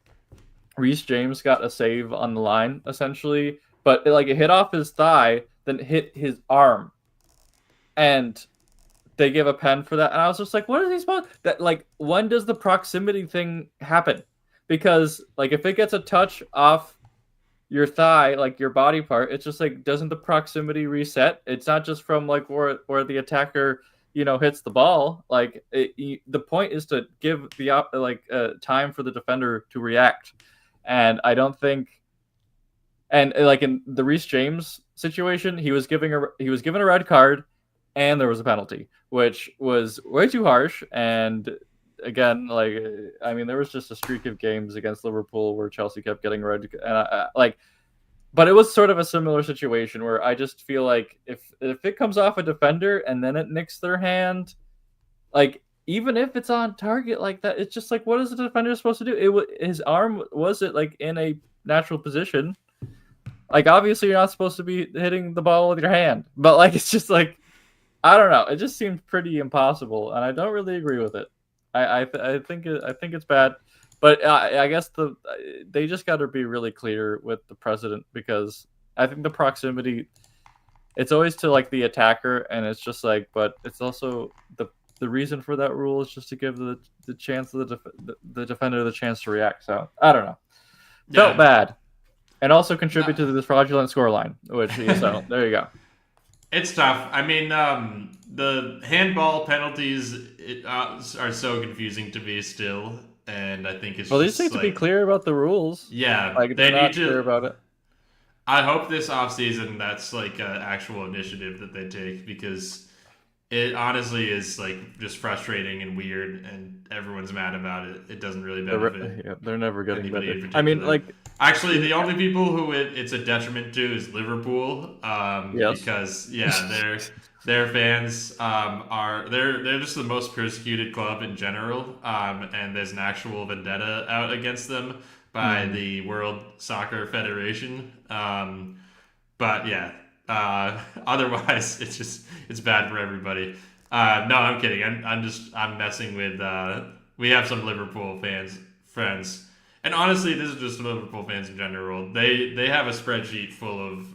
Reece James got a save on the line essentially, but it hit off his thigh, then hit his arm, and they gave a pen for that. And I was just like, what are these supposed that, like, when does the proximity thing happen? Because like if it gets a touch off your thigh, like your body part, it's just like, doesn't the proximity reset? It's not just from like where the attacker hits the ball. Like the point is to give the time for the defender to react, and I don't think. And like in the Reece James situation, he was given a red card, and there was a penalty, which was way too harsh. And again, like, I mean, there was just a streak of games against Liverpool where Chelsea kept getting red, and but it was sort of a similar situation where I just feel like if it comes off a defender and then it nicks their hand, like, even if it's on target like that, it's just like, what is the defender supposed to do? His arm was it like in a natural position. Like, obviously, you're not supposed to be hitting the ball with your hand, but like, it's just like, I don't know. It just seems pretty impossible, and I don't really agree with it. I think it's bad, but I guess they just got to be really clear with the precedent, because I think the proximity, it's always to like the attacker, and it's just like, but it's also the reason for that rule is just to give the chance of the defender the chance to react. So I don't know. Felt Yeah. bad, and also No. contribute to this fraudulent scoreline, which, so there you go. It's tough. I mean, the handball penalties are so confusing to me still, and I think it's Well, they just need just to be like, clear about the rules. yeah, Like, they're they need not clear to. about it. I hope this offseason that's like an actual initiative that they take, because it honestly is like just frustrating and weird, and everyone's mad about it. It doesn't really benefit They're never getting anybody better. in I mean, particular. like, Actually, in the only people who it's a detriment to is Liverpool, yes. because yeah, their fans they're just the most persecuted club in general, and there's an actual vendetta out against them by Hmm. the World Soccer Federation. But yeah, otherwise it's bad for everybody. No, I'm kidding. I'm messing with. We have some Liverpool friends, and honestly, this is just Liverpool fans in general. They have a spreadsheet full of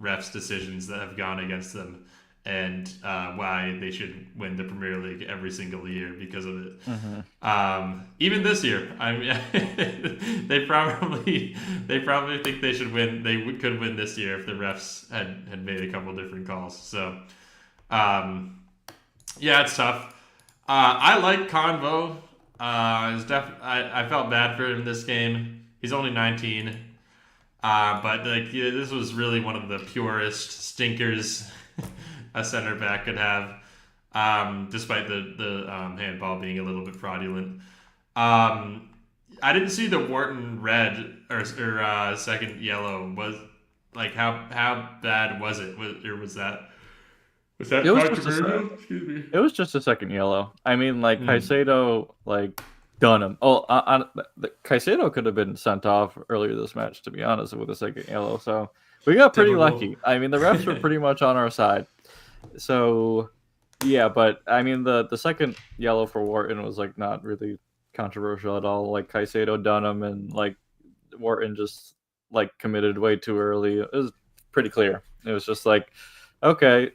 refs decisions that have gone against them, and why they should win the Premier League every single year because of it. Hmm. Even this year, I mean, they probably think they should win. Could win this year if the refs had made a couple different calls. So, um, yeah, it's tough. I like Convo. I felt bad for him this game. He's only 19, but like, yeah, this was really one of the purest stinkers a center back could have, despite the handball being a little bit fraudulent. Um, I didn't see the Wharton red or second yellow. Was like, how bad was it? Was that It was just controversial? Excuse me. it was just a second yellow. I mean, like, Hmm. Caicedo, like, done him. Oh, Caicedo could have been sent off earlier this match, to be honest, with a second yellow. So we got pretty Typical. lucky. I mean, the refs were pretty much on our side. So yeah, but I mean, the second yellow for Wharton was like not really controversial at all. Like, Caicedo done him, and like Wharton just like committed way too early. It was pretty clear. It was just like, okay,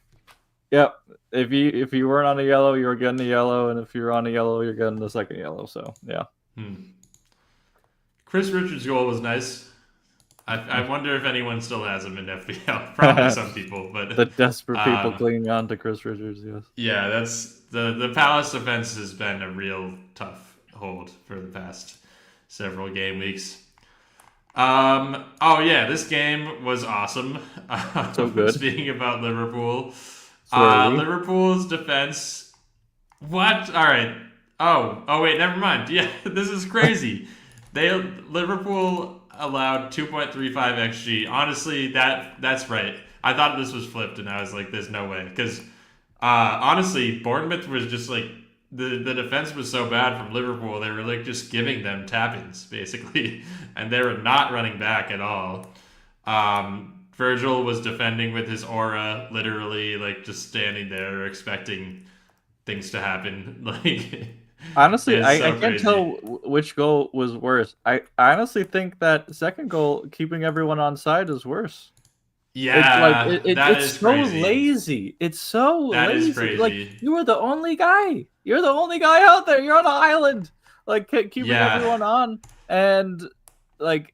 Yep. If you weren't on a yellow, you were getting a yellow, and if you're on a yellow, you're getting the second yellow. So yeah. Hmm. Chris Richards' goal was nice. I wonder if anyone still has him in FPL. Probably some people, but The desperate people um, clinging on to Chris Richards. Yes. yeah, that's the Palace defense has been a real tough hold for the past several game weeks. Oh yeah, this game was awesome. So good. Speaking about Liverpool, Sweary. Liverpool's defense. What? All right. Oh wait, never mind. Yeah, this is crazy. Liverpool allowed 2.35 xg. Honestly, that's right. I thought this was flipped, and I was like, "There's no way." Because honestly, Bournemouth was just like the defense was so bad from Liverpool. They were like just giving them tap-ins basically, and they were not running back at all. Virgil was defending with his aura, literally like just standing there expecting things to happen. Like Honestly, it's I so can't tell crazy. which goal was worse. I honestly think that second goal, keeping everyone on side, is worse. It's like Yeah, that it's is so crazy. lazy. It's so That is lazy. Like crazy. you are the only guy. You're the only guy out there. You're on an island. Like keeping Yeah, everyone on, and like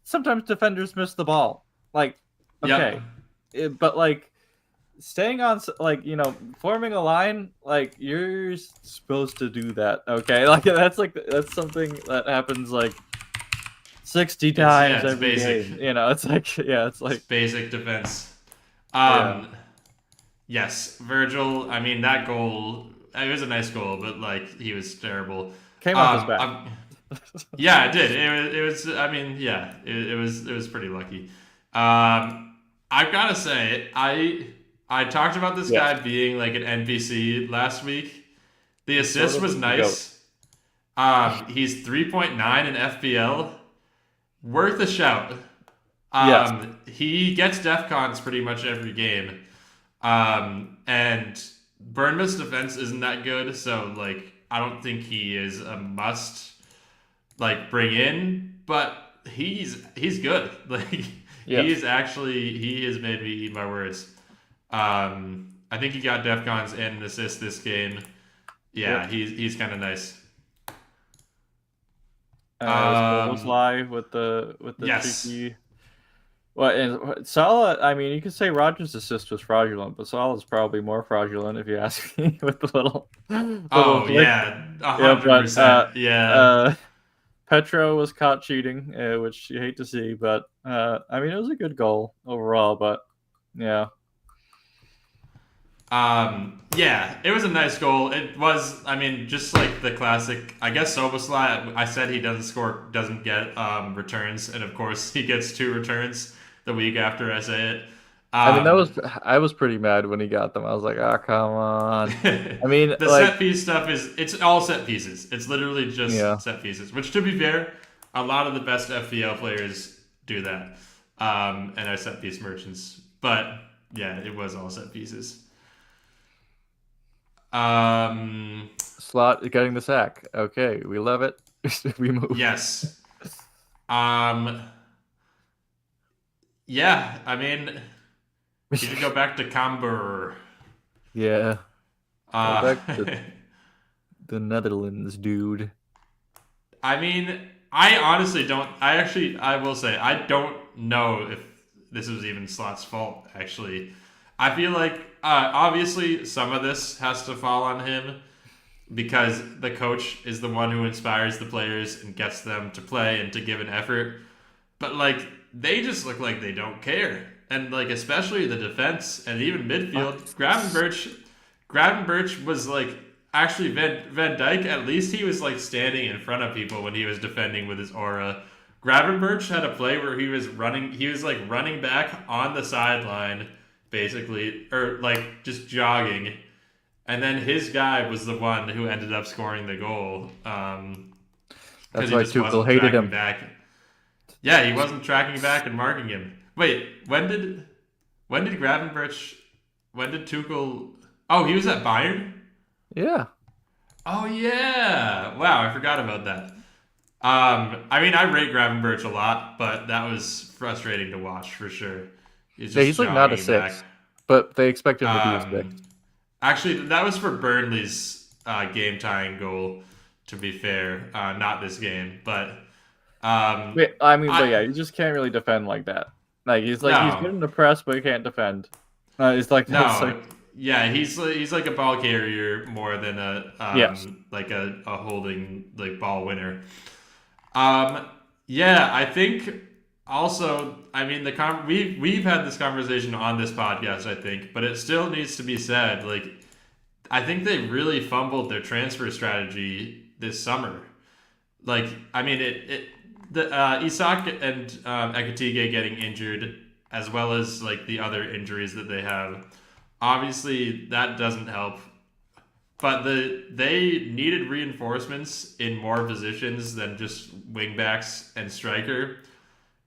sometimes defenders miss the ball. Like yep, okay, but like staying on like forming a line, like you're supposed to do that. Okay, like that's something that happens like 60 times it's every basic. game. It's like yeah, it's It's like basic defense. yeah. Um, yes, Virgil. I mean that goal. It was a nice goal, but like he was terrible. Came off his back. I'm Yeah, it did. It was. I mean, yeah, it was pretty lucky. I've got to say, I talked about this Yes. guy being like an NPC last week. The He's sort assist of was the goat. nice. He's 3.9 in FPL. Worth a shout. Yes. He gets DEFCONs pretty much every game. And Bournemouth's defense isn't that good, so like I don't think he is a must like bring in, but he's good. Like Yes. he has made me eat my words. I think he got DEFCONs and an assist this game. Yep. Yeah, he's kind of nice. Scobles Um, lie with the yes. cheeky. Well, and Salah. I mean, you could say Rogers' assist was fraudulent, but Salah's probably more fraudulent if you ask me, with the little Oh flick. yeah, a Yeah, hundred but percent. Yeah. uh, Petro was caught cheating, which you hate to see. But I mean, it was a good goal overall. But yeah, Yeah, it was a nice goal. It was, I mean, just like the classic. I guess Soboslai. I said he doesn't get returns, and of course he gets two returns the week after I say it. I mean, Um, I was pretty mad when he got them. I was like, oh, come on. I mean, the like, set piece stuff it's all set pieces. It's literally yeah. just set pieces. Which, to be fair, a lot of the best FPL players do that, and are set piece merchants. But yeah, it was all set pieces. Um, Slot getting the sack. Okay, we love it. We move. yes. Um, yeah. I mean, he should go back to Camber. Yeah. Go Uh, back to the Netherlands, dude. I mean, I honestly don't. I will say, I don't know if this was even Slot's fault. Actually, I feel like obviously some of this has to fall on him because the coach is the one who inspires the players and gets them to play and to give an effort. But like they just look like they don't care, and like especially the defense and even midfield. Gravenberch was like actually Van Dyke. At least he was like standing in front of people when he was defending with his aura. Gravenberch had a play where he was running. He was like running back on the sideline, basically, or like just jogging. And then his guy was the one who ended up scoring the goal because That's he why just Tuchel wasn't hated tracking him. back. Yeah, he wasn't tracking back and marking him. Wait, when did Gravenberch when did Tuchel? Oh, he was at Bayern. Yeah. Oh yeah! Wow, I forgot about that. I mean, I rate Gravenberch a lot, but that was frustrating to watch for sure. He's Yeah, just he's like not a jogging back. six. but they expect him to be Um, fixed. actually, that was for Burnley's game tying goal. To be fair, not this game, but Wait, I mean, but I yeah, you just can't really defend like that. He's no good in the press, but he can't defend. It's like no yeah he's like a ball carrier more than a yes. like a holding like ball winner. Um, yeah, I think also, I mean, we've had this conversation on this podcast, I think, but it still needs to be said. Like, I think they really fumbled their transfer strategy this summer. Like, I mean, the Isak and Ekatike getting injured, as well as like the other injuries that they have. Obviously, that doesn't help. But they needed reinforcements in more positions than just wingbacks and striker,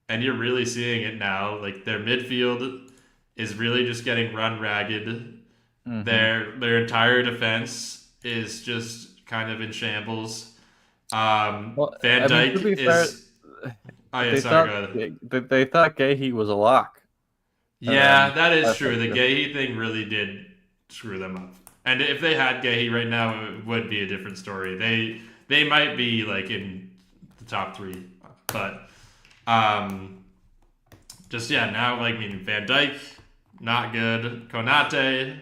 and you're really seeing it now. Like their midfield is really just getting run ragged. Hmm. Their entire defense is just kind of in shambles. Well, Van I mean, to Dyke be fair, is. Oh yeah, they sorry, thought go ahead. they thought Gahey was a lock, and then Yeah, that is that's true. like The this. Gahey thing really did screw them up. And if they had Gahey right now, it would be a different story. They might be like in the top three, but um, just yeah. Now, like I mean, Van Dyke not good. Konate.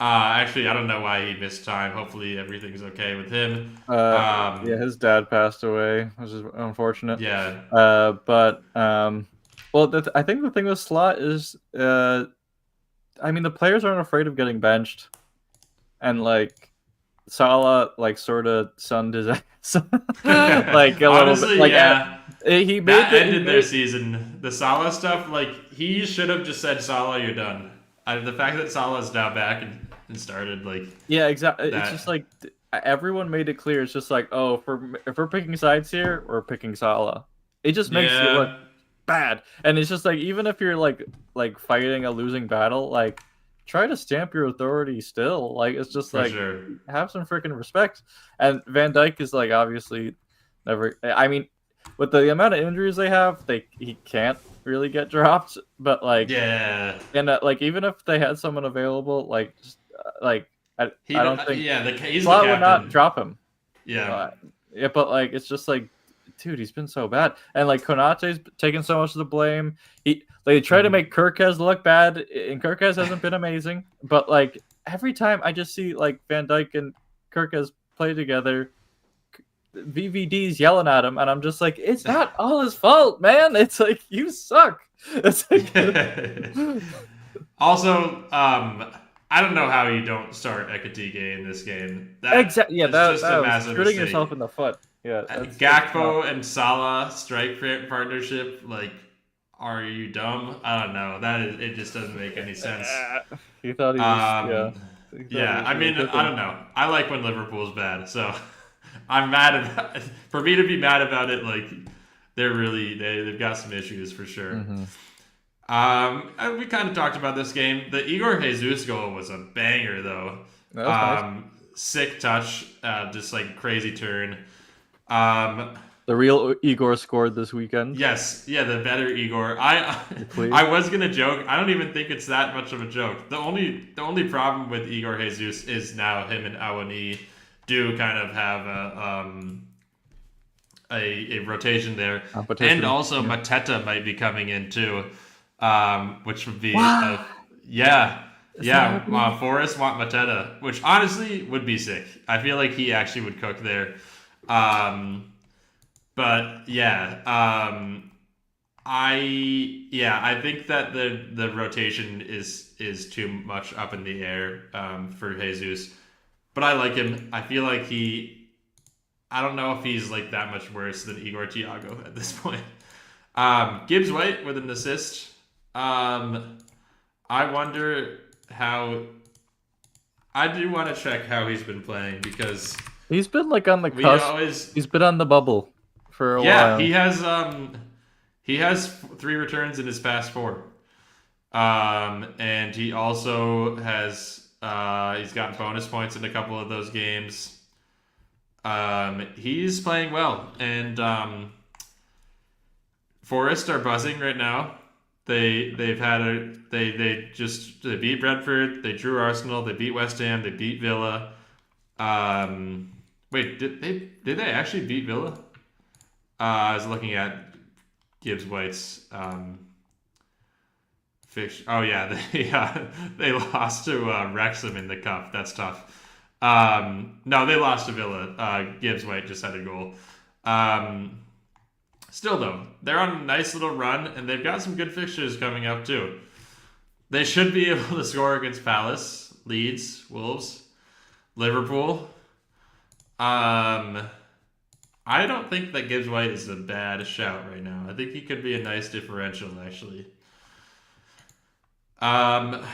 Actually, I don't know why he missed time. Hopefully, everything's okay with him. Yeah, his dad passed away, which is unfortunate. Yeah, But well, I think the thing with Slot is, I mean, the players aren't afraid of getting benched, and like Salah, like sort of sunned his ass, like a little bit. honestly, yeah. He made That the he ended their made season. The Salah stuff, like he should have just said, "Salah, you're done." The fact that Salah's now back and started like yeah, exactly. It's just that. like everyone made it clear. It's just like, oh, if we're picking sides here, we're picking Salah. It just makes you look Yeah, bad. And it's just like even if you're like fighting a losing battle, like try to stamp your authority still. Like it's just for like sure. have some freaking respect. And Van Dyke is like obviously never. I mean, with the amount of injuries they have, he can't really get dropped. But like, Yeah, and like even if they had someone available, like just like I don't think yeah. He's the Slot would not captain. drop him. Yeah. Uh, yeah, but like it's just like, dude, he's been so bad, and like Konate's taken so much of the blame. They try to Mhm. make Kirkes look bad, and Kirkes hasn't been amazing. But like every time I just see like Van Dyke and Kirkes play together, VVD's yelling at him, and I'm just like, it's not all his fault, man. It's like you suck. It's like, Also, I don't know how you don't start Ekatike in this game. That exactly. Yeah, is just that a was massive shooting yourself mistake. in the foot. Yeah, that's not. Gakpo and Salah strike partnership. Like, are you dumb? I don't know. It just doesn't make any sense. He thought he was. Yeah, Um, he thought he yeah, was I really mean, I cooking. don't know. I like when Liverpool's bad, so I'm mad about. For me to be mad about it, like they've got some issues for sure. Hmm. And we kind of talked about this game. The Igor Jesus goal was a banger, though. That was nice. Sick touch, just like crazy turn. Um, The real Igor scored this weekend. yes, yeah, the better Igor. I The Cleve. I was gonna joke. I don't even think it's that much of a joke. The only problem with Igor Jesus is now him and Awani do kind of have a rotation there, and Competition. also Yeah. Mateta might be coming in too, which would be What? yeah. Is that Yeah, happening? Forrest want Mateta, which honestly would be sick. I feel like he actually would cook there. Um, but yeah, I think that the rotation is too much up in the air for Jesus. But I like him. I feel like I don't know if he's like that much worse than Igor Thiago at this point. Gibbs White with an assist. I wonder how. I do want to check how he's been playing because He's been like on the we cusp. always. He's been on the bubble for a Yeah, while. he has 3 returns in his past 4. And he also has he's gotten bonus points in a couple of those games. He's playing well, and Forest are buzzing right now. They beat Brentford, they drew Arsenal, they beat West Ham, they beat Villa. Um, Wait, did they actually beat Villa? I was looking at Gibbs White's fiction. Oh yeah, they lost to Wrexham in the cup. That's tough. No, they lost to Villa. Gibbs White just had a goal. Um, Still though, they're on a nice little run, and they've got some good fixtures coming up too. They should be able to score against Palace, Leeds, Wolves, Liverpool. Um, I don't think that Gibbs White is a bad shout right now. I think he could be a nice differential actually. Um,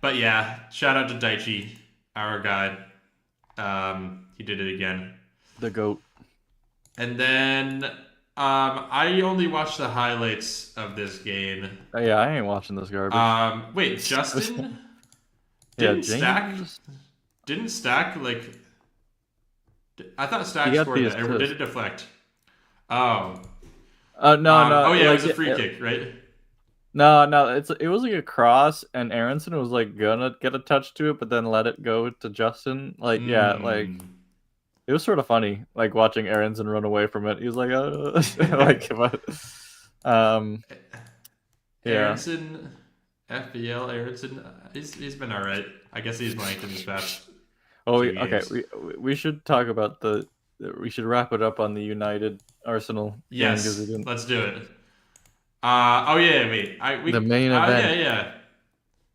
but yeah, shout out to Daichi, our guy. He did it again. The goat. And then I only watched the highlights of this game. Yeah, I ain't watching this garbage. Wait, Justin Yeah, didn't Stack James. didn't Stack like? I thought Stack He got scored the that. Or did assist. it deflect? Oh, No. oh yeah, it like, was a free kick, right? No. It was like a cross, and Aronson was like gonna get a touch to it, but then let it go to Justin. Like, yeah, like Mm. it was sort of funny, like watching Aronson run away from it. He was like, like, but, yeah. Aronson, FPL Aronson, he's been all right. I guess he's blanked in his past. Oh, Two okay. games. We should talk about we should wrap it up on the United Arsenal game because we Yes, didn't. let's do it. Oh yeah, wait. The main event. Yeah.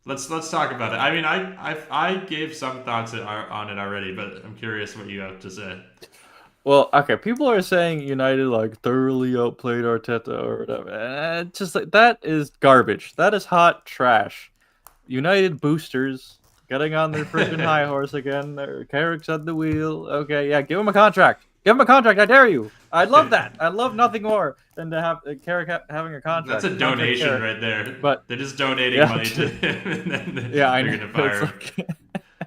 Let's talk about it. I mean, I gave some thoughts on it already, but I'm curious what you have to say. Well, okay, people are saying United like thoroughly outplayed Arteta or whatever. It's just like that is garbage. That is hot trash. United boosters getting on their freaking high horse again. Carrick's at the wheel. Okay, yeah, give him a contract. Give him a contract. I dare you. I'd love that. I'd love nothing more than to have Carrick having a contract. That's a donation right there. But they're just donating yeah, money to him, and then yeah, I they're know. gonna fire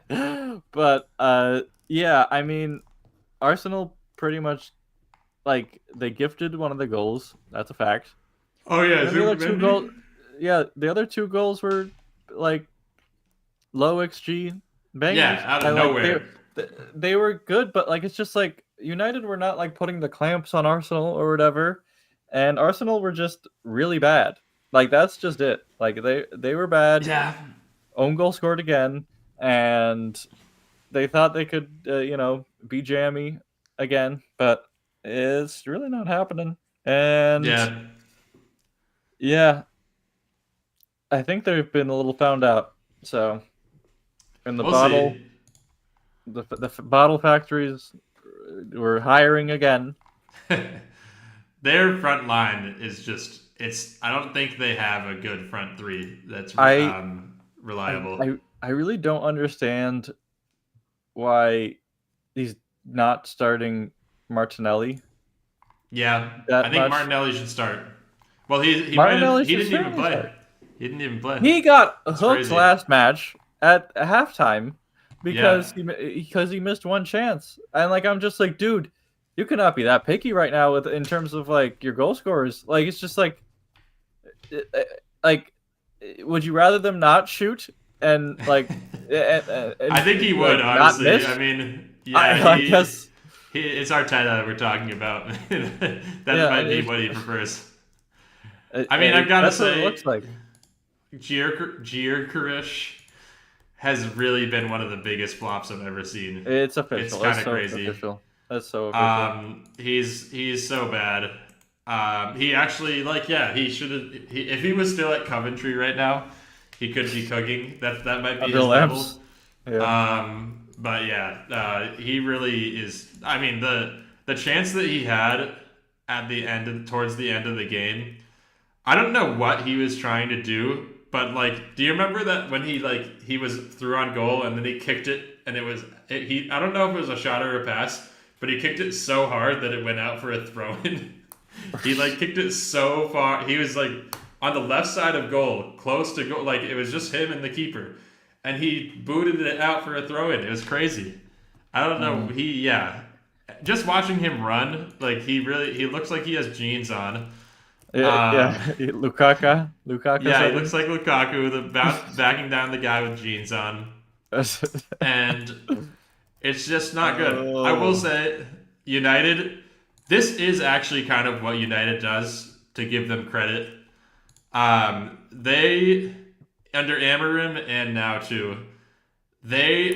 him. But yeah, I mean, Arsenal pretty much like they gifted one of the goals. That's a fact. Oh yeah, And the other two goals. Yeah, the other two goals were like low XG bangers. Yeah, out of nowhere. They were good, but like it's just like United were not like putting the clamps on Arsenal or whatever, and Arsenal were just really bad. Like that's just it. Like they were bad. Yeah. Own goal scored again, and they thought they could be jammy again, but it's really not happening. And yeah, I think they've been a little found out. So in the We'll bottle. see. The bottle factories were hiring again. Their front line is just I don't think they have a good front three that's reliable. I really don't understand why he's not starting Martinelli. Yeah, that I think much. Martinelli should start. Well, he didn't even play. Start. He didn't even play. He got That's hooked crazy. last match at halftime because he missed one chance, and like I'm just like, dude, you cannot be that picky right now in terms of like your goal scorers. Like it's just like would you rather them not shoot and like? and I think he would honestly. I mean, yeah, I guess it's Arteta we're talking about. That might be what he prefers. I mean, I've got to say, what it looks like. Gyökeres has really been one of the biggest flops I've ever seen. It's official. It's kind of crazy. Official. That's so official. He's so bad. He actually he should have. If he was still at Coventry right now, he could be cooking. That might be his level. Yeah. But yeah, he really is. I mean, the chance that he had at the end, towards the end of the game, I don't know what he was trying to do, but like, do you remember that when he was through on goal and then he kicked it and I don't know if it was a shot or a pass, but he kicked it so hard that it went out for a throw-in. He kicked it so far. He was on the left side of goal, close to goal. Like it was just him and the keeper, and he booted it out for a throw-in. It was crazy. I don't know. Just watching him run, he looks like he has jeans on. Yeah. Lukaku. Yeah, he Lukaku looks like Lukaku, backing down the guy with jeans on, and it's just not good. I will Oh. say, United. This is actually kind of what United does to give them credit. They under Amarim and now too, they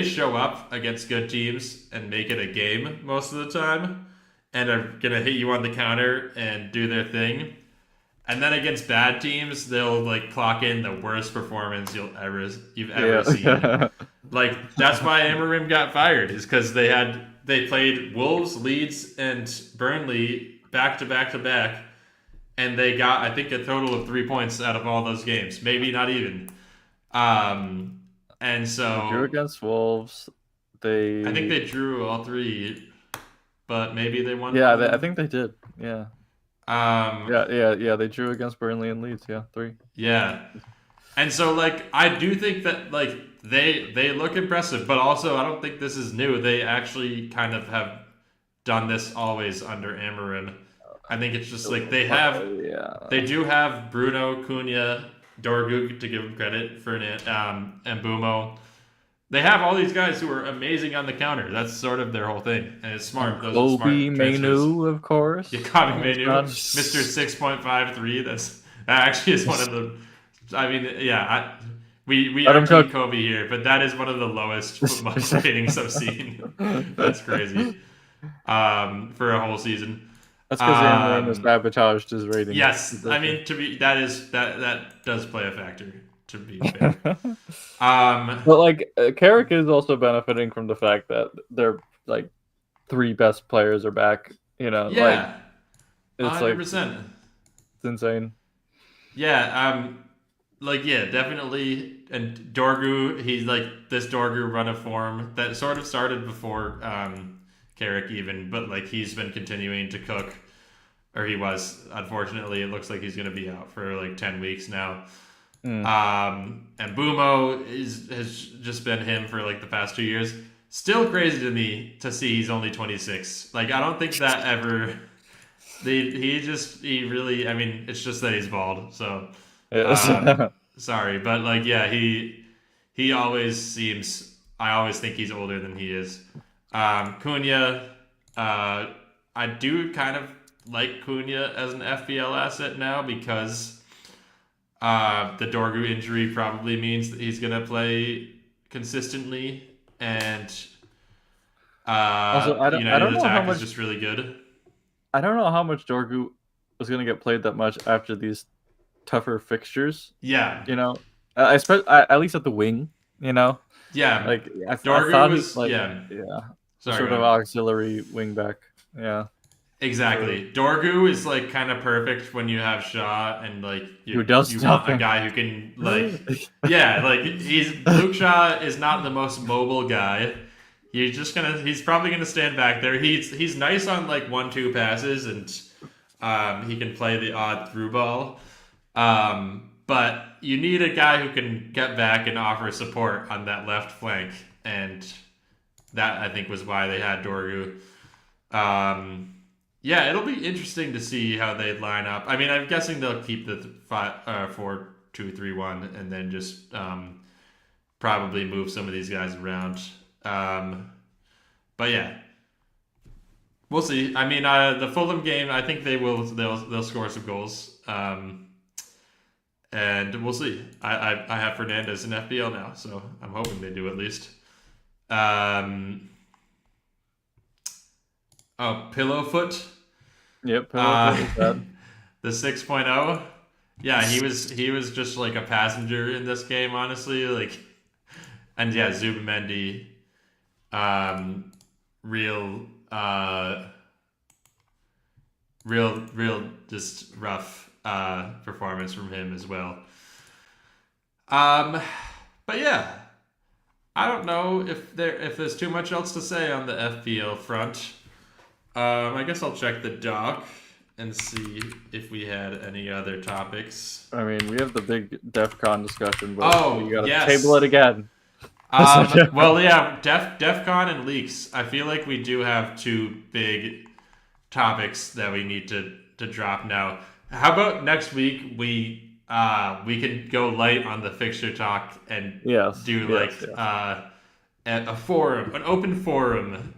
show up against good teams and make it a game most of the time, and are gonna hit you on the counter and do their thing. And then against bad teams, they'll like clock in the worst performance you've ever seen. Yeah. Like that's why Amarim got fired, is because they played Wolves, Leeds, and Burnley back to back to back, and they got I think a total of 3 points out of all those games, maybe not even. Um, and They drew so against Wolves. I think They they drew all three, but maybe they won one Yeah, of I them. think they did. Yeah. Um, Yeah. They drew against Burnley and Leeds. Yeah, 3. yeah, and so like I do think that like they look impressive, but also I don't think this is new. They actually kind of have done this always under Amarim. I think it's just like Yeah. they do have Bruno, Cunha, Dorgu to give them credit for and Bumo. They have all these guys who are amazing on the counter. That's sort of their whole thing, and it's And smart. Those are Kobe smart transfers. Mainu, of course. Yakabi It's Menu, not- Mister 6.53. That actually is one of the. I mean, yeah, we Let are him Team cook. Kobe here, but that is one of the lowest football ratings I've seen. That's crazy. For a whole season. That's because Amarim has Um, sabotaged his rating. yes, I mean that does play a factor. To be fair. Um, But like Carrick is also benefiting from the fact that their like 3 best players are back. Like yeah, it's like 100%. it's insane. Yeah, like yeah, definitely. And Dorgu, he's like this Dorgu run of form that sort of started before Carrick even, but like he's been continuing to cook, or he was. Unfortunately, it looks like he's gonna be out for like 10 weeks now. Mm. And Bumo has just been him for like the past 2 years. Still crazy to me to see he's only 26. Like I don't think that ever. He really. I mean, it's just that he's bald. So Yes. sorry, but like yeah, he always seems. I always think he's older than he is. Cunha, I do kind of like Cunha as an FPL asset now because the Dorgu injury probably means that he's gonna play consistently, and Also, I don't United know how attack is much just really good. I don't know how much Dorgu was gonna get played that much after these tougher fixtures. Yeah, At least at the wing. You know, yeah. like I Dorgu thought he was like yeah. yeah, Sorry, sort go of ahead. auxiliary wing back. Yeah, Exactly. Dorgu is like kind of perfect when you have Shaw and like who does you want a nothing. guy who can like yeah, like Luke Shaw is not the most mobile guy. He's probably gonna stand back there. He's nice on like 1-2 passes and he can play the odd through ball. But you need a guy who can get back and offer support on that left flank, and that I think was why they had Dorgu. Yeah, it'll be interesting to see how they line up. I mean, I'm guessing they'll keep the 4-2-3-1 and then just probably move some of these guys around. But yeah, we'll see. I mean, the Fulham game, I think they'll score some goals. And we'll see. I have Fernandez in FPL now, so I'm hoping they do at least. Pillowfoot. Yep. The 6.0. Yeah, he was just like a passenger in this game, honestly. Like, and yeah, Zubamendi, real, real, just rough performance from him as well. But yeah, I don't know if there's too much else to say on the FPL front. I guess I'll check the doc and see if we had any other topics. I mean, we have the big DEF CON discussion, but we gotta yes. table it again. Well, yeah, DEF CON and leaks. I feel like we do have two big topics that we need to to drop now. How about next week we can go light on the fixture talk and do a forum, an open forum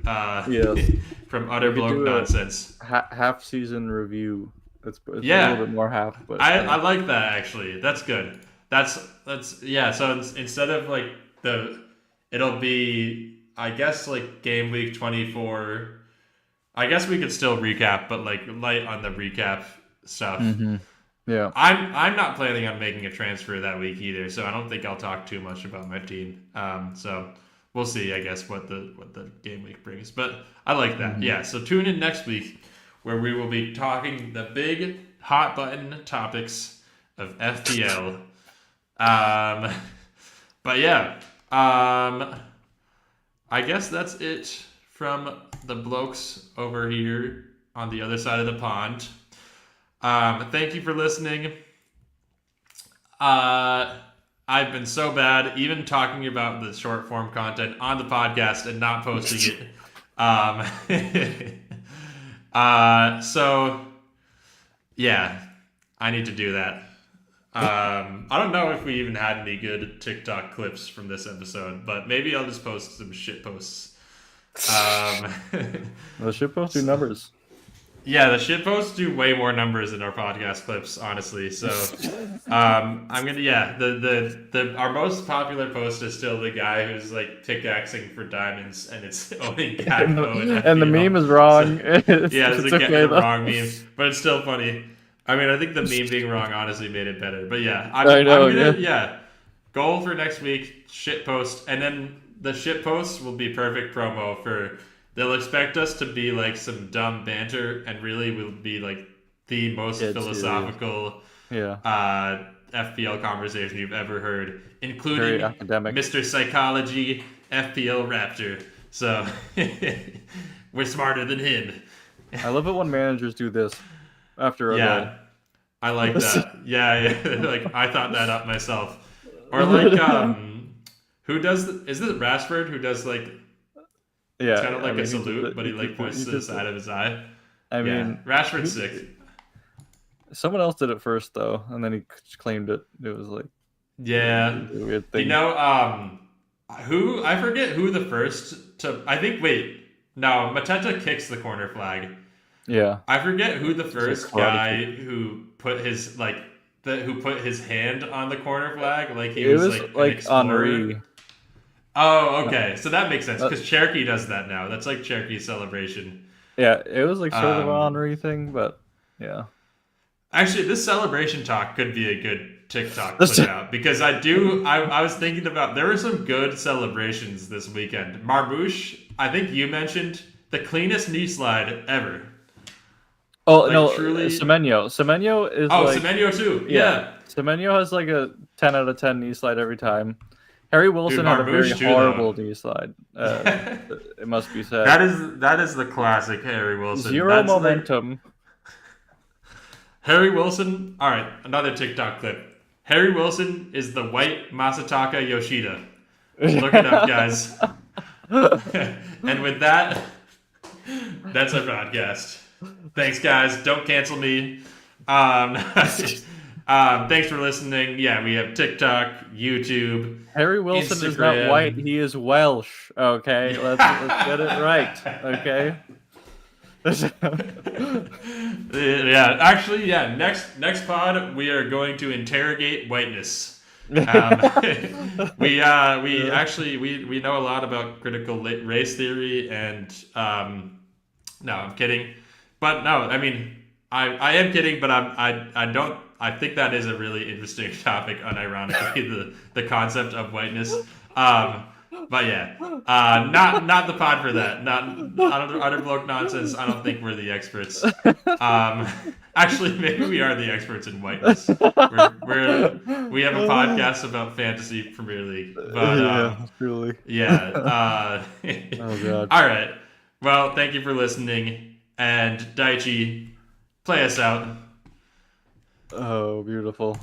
from Utter Bloke Nonsense. Half season review. It's a little bit more half, but I like that actually. That's good. That's So instead of like it'll be, I guess, like game week 24. I guess we could still recap, but like light on the recap stuff. Mm-hmm. Yeah, I'm not planning on making a transfer that week either, so I don't think I'll talk too much about my team. So we'll see, I guess, what the game week brings. But I like that. Mm-hmm. Yeah. So tune in next week, where we will be talking the big hot button topics of FPL. But yeah, I guess that's it from the blokes over here on the other side of the pond. Thank you for listening. I've been so bad, even talking about the short form content on the podcast and not posting it. So yeah, I need to do that. I don't know if we even had any good TikTok clips from this episode, but maybe I'll just post some shit posts. The shit posts do numbers. Yeah, the shit posts do way more numbers than our podcast clips, honestly. So, I'm gonna our most popular post is still the guy who's like pickaxing for diamonds, and it's owning Gakpo and the meme is wrong. So, it's okay, the wrong meme, but it's still funny. I mean, I think the meme being wrong honestly made it better. But yeah, I'm gonna goal for next week, shit post, and then the shit post will be perfect promo for. They'll expect us to be like some dumb banter, and really we'll be like the most philosophical FPL conversation you've ever heard, including Mr. Psychology, FPL Raptor. So we're smarter than him. I love it when managers do this after a goal. I like that. Yeah. Like I thought that up myself. Or like who does? Is it Rashford who does like? Yeah, it's kind of like a salute, but he like points to the side of his eye. I mean, Rashford's sick. Someone else did it first though, and then he claimed it. It was like a weird thing. You know, who I forget who the first to. I think Mateta kicks the corner flag. Yeah, I forget who the first guy who put his hand on the corner flag. Like he was like Henry. Oh, okay. So that makes sense because Cherokee does that now. That's like Cherokee's celebration. Yeah, it was like sort of an Henry thing, but yeah. Actually, this celebration talk could be a good TikTok put out because I was thinking about there were some good celebrations this weekend. Marmouche, I think you mentioned the cleanest knee slide ever. Oh like, no, truly... Semenyo. Semenyo is Semenyo too. Yeah. Semenyo has like a 10 out of 10 knee slide every time. Harry Wilson had a very horrible knee slide. It must be said. That is the classic Harry Wilson. Zero momentum. Harry Wilson. All right, another TikTok clip. Harry Wilson is the white Masataka Yoshida. Look it up, guys. And with that, that's our podcast. Thanks, guys. Don't cancel me. Thanks for listening. Yeah, we have TikTok, YouTube. Harry Wilson Instagram. Is not white. He is Welsh. Okay, let's get it right. Okay. Next pod we are going to interrogate whiteness. We know a lot about critical race theory and no, I'm kidding. But no, I mean I am kidding, but I think that is a really interesting topic, unironically, the concept of whiteness. But yeah, not the pod for that. Not Utter Bloke Nonsense. I don't think we're the experts. Actually, maybe we are the experts in whiteness. We have a podcast about fantasy Premier League. But, truly. Yeah. Oh god. All right. Well, thank you for listening, and Daichi, play us out. Oh, beautiful.